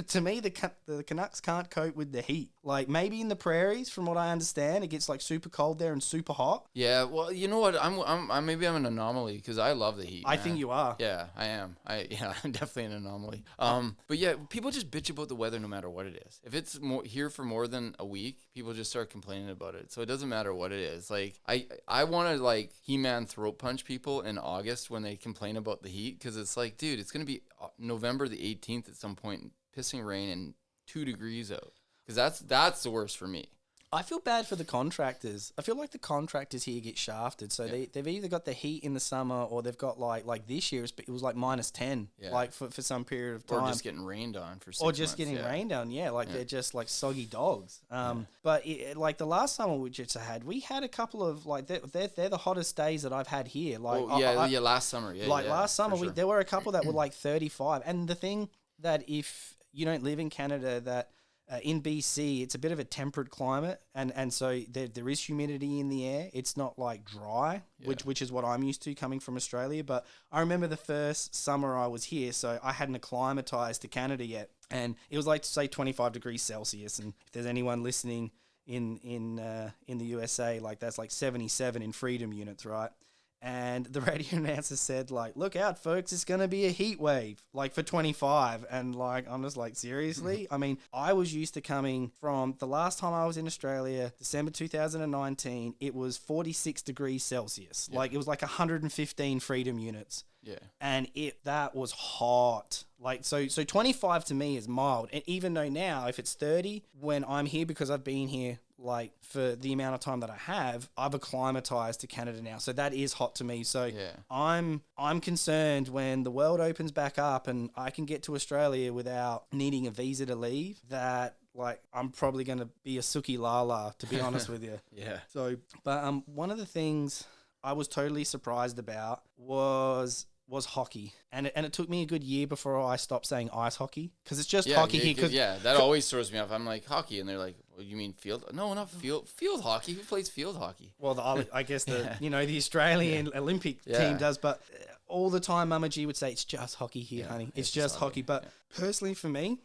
to me, the Canucks can't cope with the heat. Like, maybe in the prairies, from what I understand, it gets like super cold there and super hot. Yeah, well, you know what? I'm maybe I'm an anomaly because I love the heat. I think you are. Yeah, I am. I'm definitely an anomaly. But yeah, people just bitch about the weather no matter what it is. If it's here for more than a week, people just start complaining about it. So it doesn't matter what it is. Like, I want to like He-Man throat punch people in August when they complain about the heat, because it's like, dude, it's gonna be November the 18th at some point, pissing rain and 2 degrees out, because that's the worst for me. I feel bad for the contractors. I feel like the contractors here get shafted. So they've either got the heat in the summer, or they've got like this year it was like -10, like for some period of time, or just getting rained on for 6 months. Or just getting rained on, like they're just like soggy dogs. But like the last summer we just had, we had a couple of like they're the hottest days that I've had here. Like last summer, last summer there were a couple that were like 35. And the thing that if you don't live in Canada, that in BC, it's a bit of a temperate climate, and so there is humidity in the air. It's not like dry, which is what I'm used to coming from Australia. But I remember the first summer I was here, so I hadn't acclimatized to Canada yet, and it was like, say, 25 degrees Celsius. And if there's anyone listening in the USA, like that's like 77 in freedom units, right? And the radio announcer said, like, look out, folks, it's going to be a heat wave, like, for 25. And, like, I'm just like, seriously? I mean, I was used to coming from the last time I was in Australia, December 2019, it was 46 degrees Celsius. Like, it was like 115 freedom units. Yeah. And that was hot. Like, so 25 to me is mild. And even though now, if it's 30, when I'm here, because I've been here, like, for the amount of time that I have, I've acclimatized to Canada now. So that is hot to me. So I'm concerned when the world opens back up and I can get to Australia without needing a visa to leave, that, like, I'm probably going to be a Suki Lala, to be honest with you. Yeah. So, but one of the things I was totally surprised about was hockey. And it took me a good year before I stopped saying ice hockey, because it's just hockey here. That always throws me off. I'm like, hockey, and they're like, well, you mean field? No, not field. Field hockey. Who plays field hockey? Well, I guess the Australian Olympic team does, but all the time Mama G would say, it's just hockey here, honey. It's just hockey. But personally for me,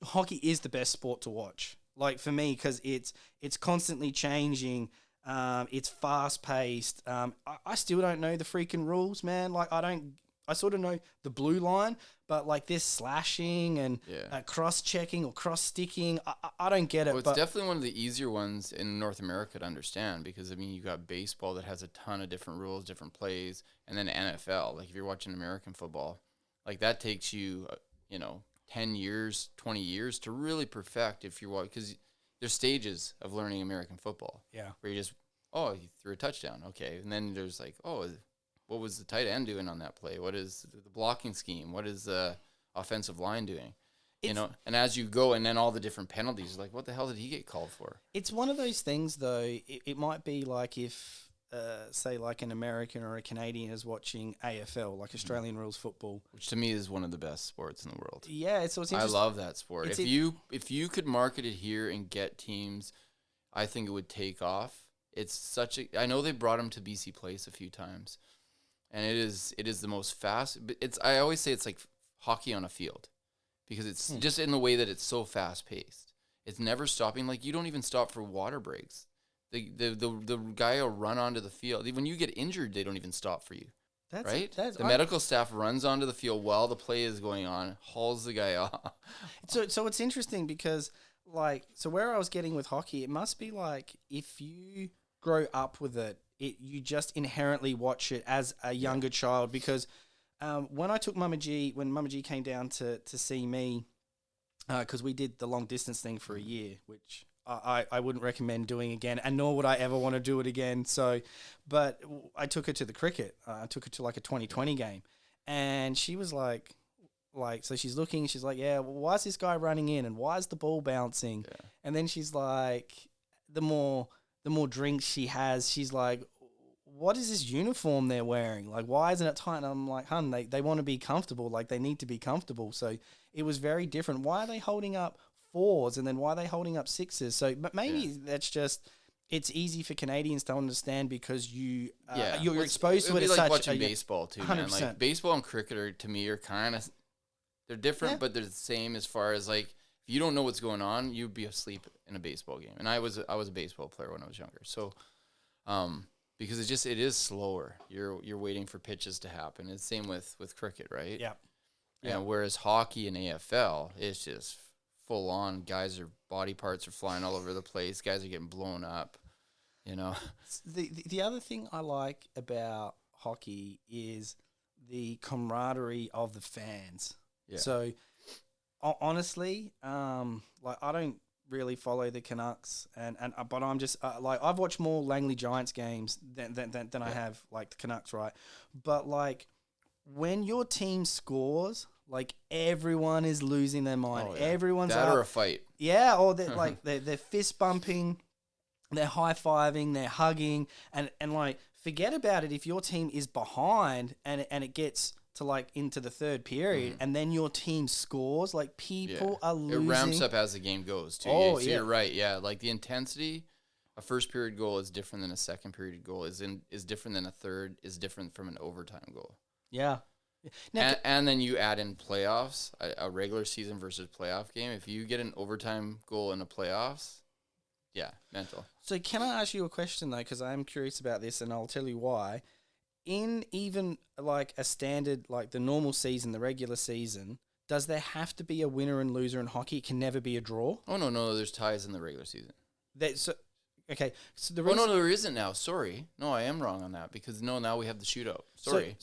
hockey is the best sport to watch. Like, for me, because it's constantly changing. It's fast paced. I still don't know the freaking rules, man. Like, I sort of know the blue line, but like this slashing and cross checking or cross sticking, I don't get it. Well, it's definitely one of the easier ones in North America to understand, because I mean, you got baseball that has a ton of different rules, different plays, and then NFL. Like, if you're watching American football, like that takes you, 10 years, 20 years to really perfect if you're watching, because there's stages of learning American football. Yeah. Where you just, he threw a touchdown. Okay. And then there's like, what was the tight end doing on that play? What is the blocking scheme? What is the offensive line doing? And as you go, and then all the different penalties, like, what the hell did he get called for? It's one of those things, though. It might be like if, say, like an American or a Canadian is watching AFL, like Australian rules football, which to me is one of the best sports in the world. Yeah, it's interesting. I love that sport. If you could market it here and get teams, I think it would take off. It's I know they brought him to BC Place a few times, and it is the most fast. But I always say it's like hockey on a field, because it's just in the way that it's so fast paced. It's never stopping. Like, you don't even stop for water breaks. The guy will run onto the field. When you get injured, they don't even stop for you. The medical staff runs onto the field while the play is going on, hauls the guy off. So it's interesting because, like, so where I was getting with hockey, it must be like if you grow up with it, you just inherently watch it as a younger child because when I took when Mama G came down to see me, because we did the long distance thing for a year, which I wouldn't recommend doing again, and nor would I ever want to do it again. So, but I took her to the cricket. I took her to like a 2020 game, and she was like, so she's looking, she's like, yeah, well, why is this guy running in, and why is the ball bouncing? Yeah. And then she's like, the more drinks she has, she's like, what is this uniform they're wearing? Like, why isn't it tight? And I'm like, hun, they want to be comfortable. Like, they need to be comfortable. So it was very different. Why are they holding up fours and then why are they holding up sixes? So, but maybe that's just, it's easy for Canadians to understand because you're exposed to it as like such. Watching baseball too, 100%. Man. Like baseball and cricket are, to me, are kind of, they're different, but they're the same as far as like, if you don't know what's going on, you'd be asleep in a baseball game. And I was a baseball player when I was younger. So, because it is slower. You're waiting for pitches to happen. It's the same with cricket, right? Yeah. And whereas hockey and AFL, it's just full on. Body parts are flying all over the place. Guys are getting blown up. You know. The other thing I like about hockey is the camaraderie of the fans. Yeah. So honestly, like I don't really follow the Canucks, but I'm just like I've watched more Langley Giants games than I have like the Canucks, right? But like when your team scores, like everyone is losing their mind. Everyone's that or a fight. Yeah, or they're like they're fist bumping, they're high fiving, they're hugging, and like forget about it if your team is behind and it gets to like into the third period and then your team scores, like people are losing. It ramps up as the game goes too. So you're right. Yeah, like the intensity, a first period goal is different than a second period goal. Is different than a third. Is different from an overtime goal. Yeah. Now, and then you add in playoffs, a regular season versus playoff game. If you get an overtime goal in the playoffs, mental. So can I ask you a question though? Because I'm curious about this, and I'll tell you why. In even like a standard, like the normal season, the regular season, does there have to be a winner and loser in hockey? It can never be a draw? Oh, no, there's ties in the regular season. Okay. So no, there isn't now. Sorry. No, I am wrong on that because now we have the shootout. Sorry.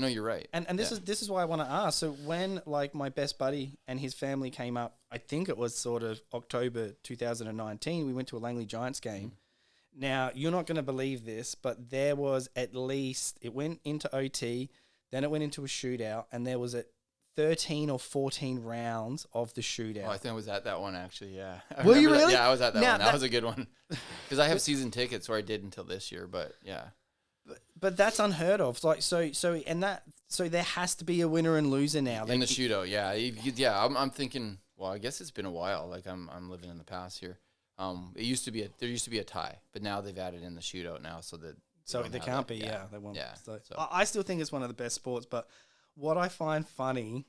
You're right. And this is why I want to ask. So when like my best buddy and his family came up, I think it was sort of October 2019, we went to a Langley Giants game. Now, you're not going to believe this, but there was it went into OT, then it went into a shootout, and there was 13 or 14 rounds of the shootout. Oh, I think I was at that one, actually, yeah. Were you really? Yeah, I was at that one. That was a good one. Because I have season tickets, or I did until this year, but yeah. But that's unheard of. Like so there has to be a winner and loser now. In the shootout, yeah. I'm thinking, well, I guess it's been a while. Like I'm living in the past here. There used to be a tie, but now they've added in the shootout now, so they can't be. Yeah, they won't. Yeah, so. I still think it's one of the best sports. But what I find funny,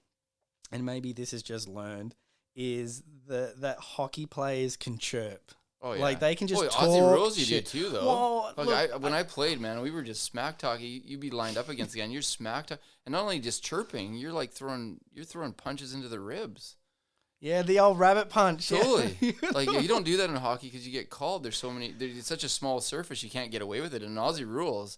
and maybe this is just learned, is that hockey players can chirp. Oh yeah, like they can just talk. Aussie rules you do too, though. Well, when I played, man, we were just smack talking. You'd be lined up against the guy, and you're smack talking, and not only just chirping, you're throwing punches into the ribs. Yeah, the old rabbit punch. Totally. Like, you don't do that in hockey because you get called. There's such a small surface, you can't get away with it. In Aussie rules,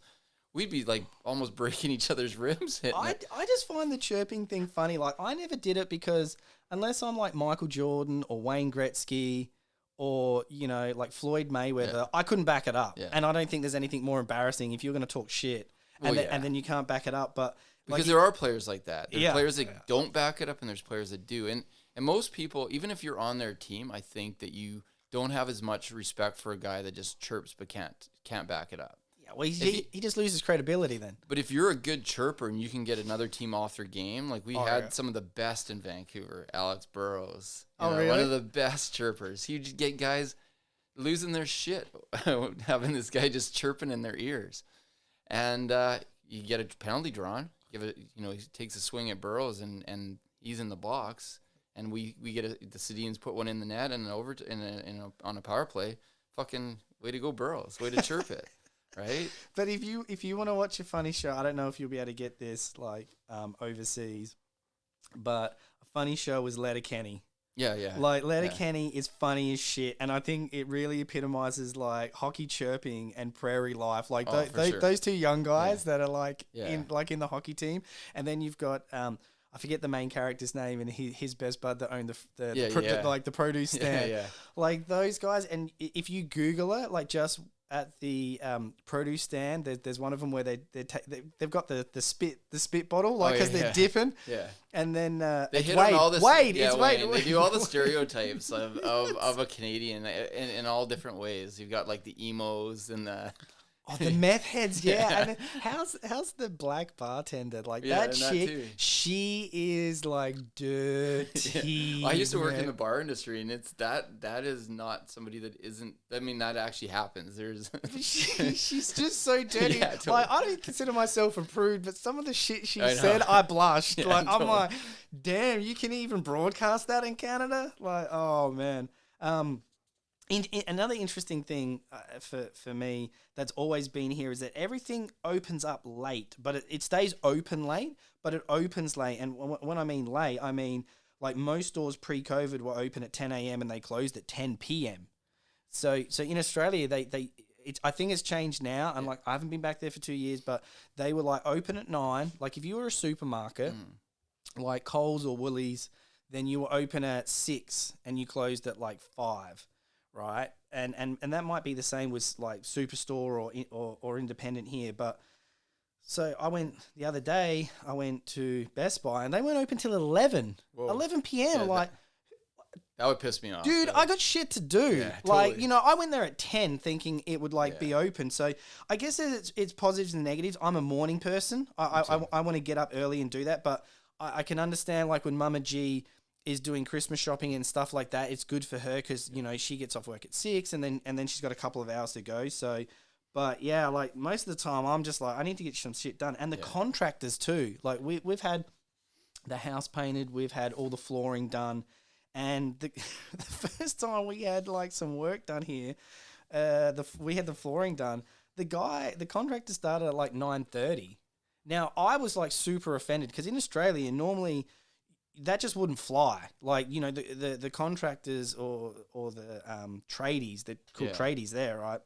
we'd be, like, almost breaking each other's ribs. I just find the chirping thing funny. Like, I never did it because unless I'm, like, Michael Jordan or Wayne Gretzky or, you know, like Floyd Mayweather, I couldn't back it up. Yeah. And I don't think there's anything more embarrassing if you're going to talk shit and then you can't back it up. But because there are players like that. There are players that don't back it up, and there's players that do. And most people, even if you're on their team, I think that you don't have as much respect for a guy that just chirps but can't back it up. Yeah, well, he just loses credibility then. But if you're a good chirper and you can get another team off their game, like we had some of the best in Vancouver, Alex Burrows. Really? One of the best chirpers. You just get guys losing their shit having this guy just chirping in their ears. And you get a penalty drawn. He takes a swing at Burrows and he's in the box. And we get the Sedins put one in the net and on a power play. Fucking way to go, Burrows. Way to chirp it, right? But if you want to watch a funny show, I don't know if you'll be able to get this like overseas, but a funny show was Letterkenny. Yeah. Like Yeah. Letterkenny is funny as shit, and I think it really epitomizes like hockey chirping and prairie life. Like Oh, for sure. those two young guys that are like Yeah. in the hockey team, and then you've got I forget the main character's name and his best bud that owned the produce stand. Yeah. Like those guys, and if you Google it, like just at the produce stand, there's one of them where they've got the spit bottle, like because they're dipping. Yeah. And then they hit Wade. on all this. Wade, yeah, it's Wade. Wade. They do all the stereotypes of a Canadian in all different ways. You've got like the emos and the the meth heads, yeah. And then how's the black bartender? Like that chick, she is like dirty. Well, I used to work in the bar industry, and it's that is not somebody that isn't. I mean, that actually happens. There's she's just so dirty. Yeah, totally. Like I don't consider myself a prude, but some of the shit she said, I blushed. Yeah, like totally. I'm like, damn, you can even broadcast that in Canada? Like, oh man. Another interesting thing for me that's always been here is that everything opens up late, but it stays open late, but it opens late. And when I mean late, I mean like most stores pre-COVID were open at 10 a.m. and they closed at 10 p.m. So in Australia, I think it's changed now. And like I haven't been back there for 2 years, but they were like open at 9. Like if you were a supermarket, like Coles or Woolies, then you were open at 6 and you closed at like 5. Right, and that might be the same with like Superstore or independent here. But so I went the other day. I went to Best Buy and they weren't open till 11 p.m. Yeah, like that would piss me off, dude. I got shit to do. Yeah, like totally. I went there at 10 thinking it would like be open. So I guess it's positives and negatives. I'm a morning person. I want to get up early and do that, but I can understand like when Mama G is doing Christmas shopping and stuff like that, it's good for her because, she gets off work at 6 and then she's got a couple of hours to go. So, but yeah, like most of the time I'm just like, I need to get some shit done. And the contractors too, like we've had the house painted, we've had all the flooring done. And the first time we had like some work done here, we had the flooring done. The contractor started at like 9:30. Now I was like super offended because in Australia, normally that just wouldn't fly. Like, the contractors or the tradies, the tradies there, right?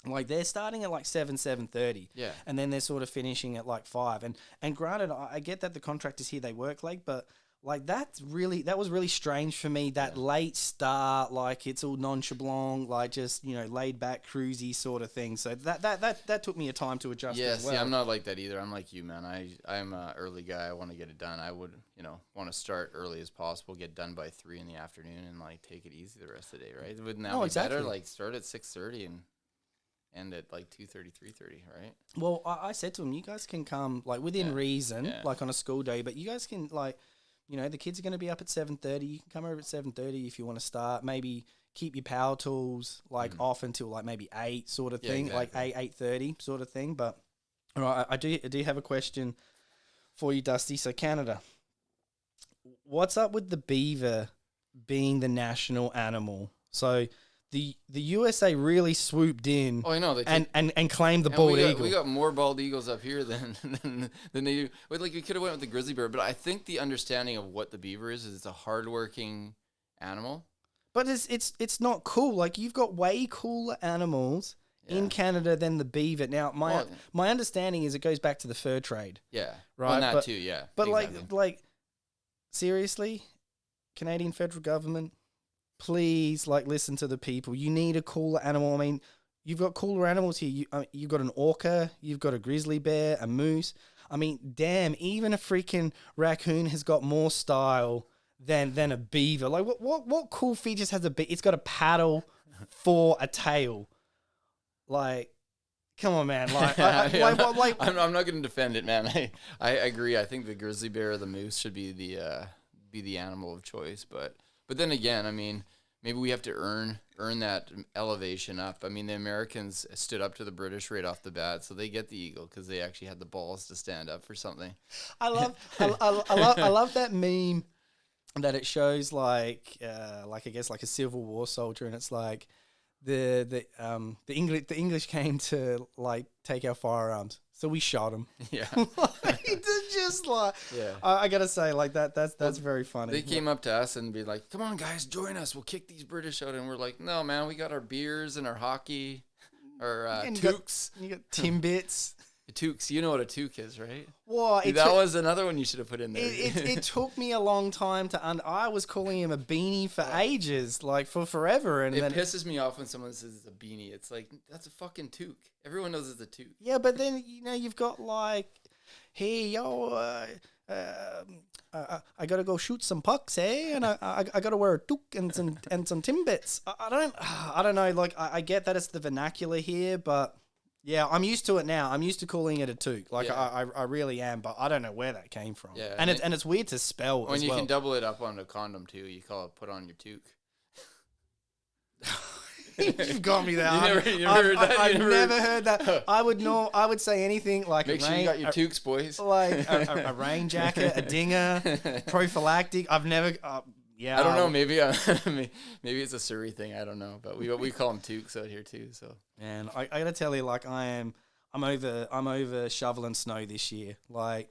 Like they're starting at like 7:30. Yeah. And then they're sort of finishing at like 5. And granted, I get that the contractors here, they work late, but like that was really strange for me, that late start, like it's all nonchalant, like just, laid back, cruisy sort of thing. So that took me a time to adjust as well. Yeah, I'm not like that either. I'm like you, man. I'm an early guy. I want to get it done. I would, want to start early as possible, get done by 3 in the afternoon and like take it easy the rest of the day, right? Wouldn't that be better? Like start at 6:30 and end at like 2:30, 3:30, right? Well, I said to them, you guys can come like within reason, like on a school day, but you guys can like, the kids are going to be up at 7:30. You can come over at 7:30 if you want to start. Maybe keep your power tools like off until like maybe 8 sort of thing, exactly. like 8:30 sort of thing. But all right, I do have a question for you, Dusty. So Canada, what's up with the beaver being the national animal? So the USA really swooped in. Oh, I know. And claimed the bald eagle. We got more bald eagles up here than they do. Like we could have went with the grizzly bear, but I think the understanding of what the beaver is it's a hardworking animal. But it's not cool. Like you've got way cooler animals in Canada than the beaver. Now my understanding is it goes back to the fur trade. Yeah, right. Well, that too. Yeah, but exactly. like seriously, Canadian federal government, please, like, listen to the people. You need a cooler animal. I mean, you've got cooler animals here. You've got an orca, you've got a grizzly bear, a moose. I mean, damn, even a freaking raccoon has got more style than a beaver. Like, what cool features has a beaver? It's got a paddle for a tail. Like, come on, man. Like, I'm not going to defend it, man. I agree. I think the grizzly bear or the moose should be the animal of choice, but then again, I mean, maybe we have to earn that elevation up. I mean, the Americans stood up to the British right off the bat, so they get the eagle because they actually had the balls to stand up for something. I love that meme that it shows like I guess like a Civil War soldier, and it's like the English came to like take our firearms, so we shot them. Yeah. just like, Yeah. I gotta say, like that's very funny. They came up to us and be like, "Come on, guys, join us. We'll kick these British out." And we're like, "No, man, we got our beers and our hockey, our toques." You got Timbits. Toques. You know what a toque is, right? Well, That was another one you should have put in there. It took me a long time to I was calling him a beanie for ages, like for forever, and it then pisses me off when someone says it's a beanie. It's like, that's a fucking toque. Everyone knows it's a toque. yeah, but then you've got like, hey yo, I gotta go shoot some pucks, eh? And I gotta wear a toque and some Timbits. I don't know. Like I get that it's the vernacular here, but. Yeah, I'm used to it now. I'm used to calling it a toque. Like I really am, but I don't know where that came from. Yeah, and it's weird to spell. When as you well. can double it up on a condom too, you call it "put on your toque." You've got me there. You never heard that? I've never heard that. I would say anything like Make sure you got your toques, boys. Like a rain jacket, a dinger, prophylactic. I've never. Yeah, I don't know. Maybe maybe it's a Surrey thing. I don't know, but we call them toques out here too. So. And I gotta tell you, like I'm over shoveling snow this year. Like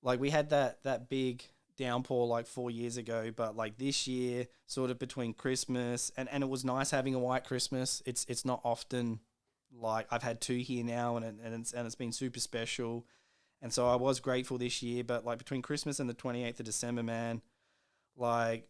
we had that big downpour like 4 years ago, but like this year, sort of between Christmas and it was nice having a white Christmas. It's not often, like I've had 2 here now, and it's been super special, and so I was grateful this year. But like between Christmas and the 28th of December, man, like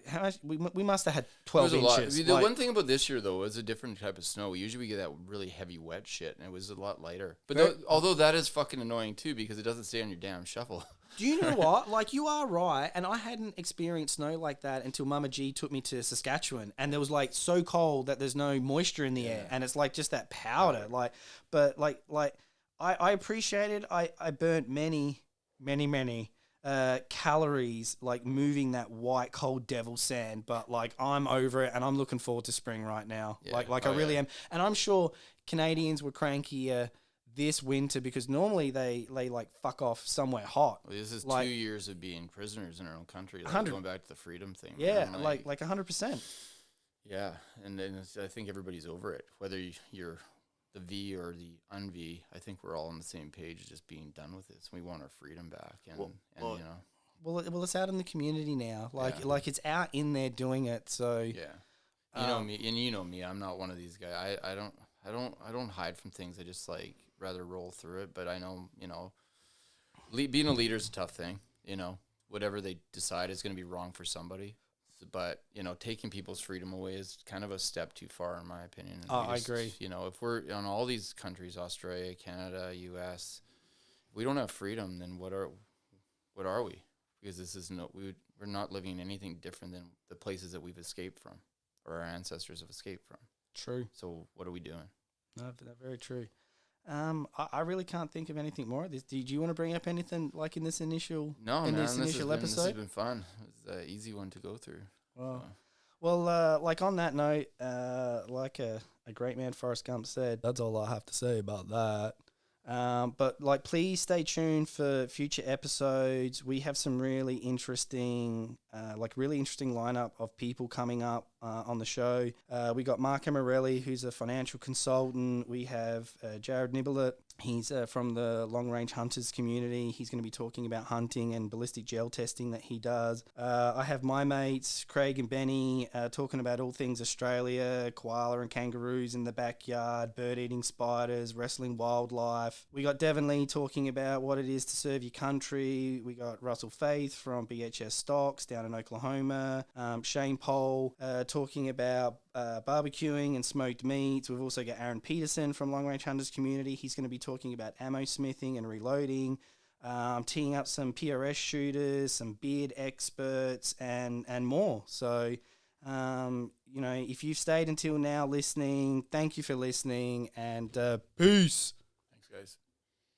how much we must have had 12 inches. The one thing about this year though was a different type of snow. Usually we get that really heavy wet shit, and it was a lot lighter. But although that is fucking annoying too, because it doesn't stay on your damn shovel. Do you know what? Like, you are right, and I hadn't experienced snow like that until Mama G took me to Saskatchewan, and there was like so cold that there's no moisture in the air, and it's like just that powder. Like, but like I appreciated. I burnt many calories like moving that white cold devil sand, but like I'm over it, and I'm looking forward to spring right now. Yeah. Like I really am, and I'm sure Canadians were crankier this winter because normally they like fuck off somewhere hot. Well, this is like, 2 years of being prisoners in our own country. Like going back to the freedom thing. Yeah, like 100%. Yeah, and then I think everybody's over it. Whether you're the V or the un-V, I think we're all on the same page, just being done with this. We want our freedom back, and you know. Well, it's out in the community now. Like it's out in there doing it. So yeah, you know me, and you know me. I'm not one of these guys. I don't hide from things. I just like rather roll through it. But I know, being a leader is a tough thing. Whatever they decide is going to be wrong for somebody. But, taking people's freedom away is kind of a step too far, in my opinion. I agree. If we're on all these countries, Australia, Canada, U.S., if we don't have freedom, then what are we? Because this is we're not living anything different than the places that we've escaped from, or our ancestors have escaped from. True. So what are we doing? No, that's very true. I really can't think of anything more of this. Did you want to bring up anything like in this initial episode? This has been fun. It's an easy one to go through. Well, like on that note, like a great man Forrest Gump said, that's all I have to say about that. But like, please stay tuned for future episodes. We have some really interesting lineup of people coming up on the show. We got Mark Amarelli, who's a financial consultant. We have Jared Niblett. He's from the Long Range Hunters community. He's going to be talking about hunting and ballistic gel testing that he does. I have my mates, Craig and Benny, talking about all things Australia, koala and kangaroos in the backyard, bird-eating spiders, wrestling wildlife. We got Devon Lee talking about what it is to serve your country. We got Russell Faith from BHS Stocks down in Oklahoma. Shane Pohl talking about barbecuing and smoked meats. We've also got Aaron Peterson from Long Range Hunters community. He's going to be talking about ammo smithing and reloading. Teeing up some PRS shooters, some beard experts, and more. So, if you've stayed until now listening, thank you for listening, and peace. Thanks, guys.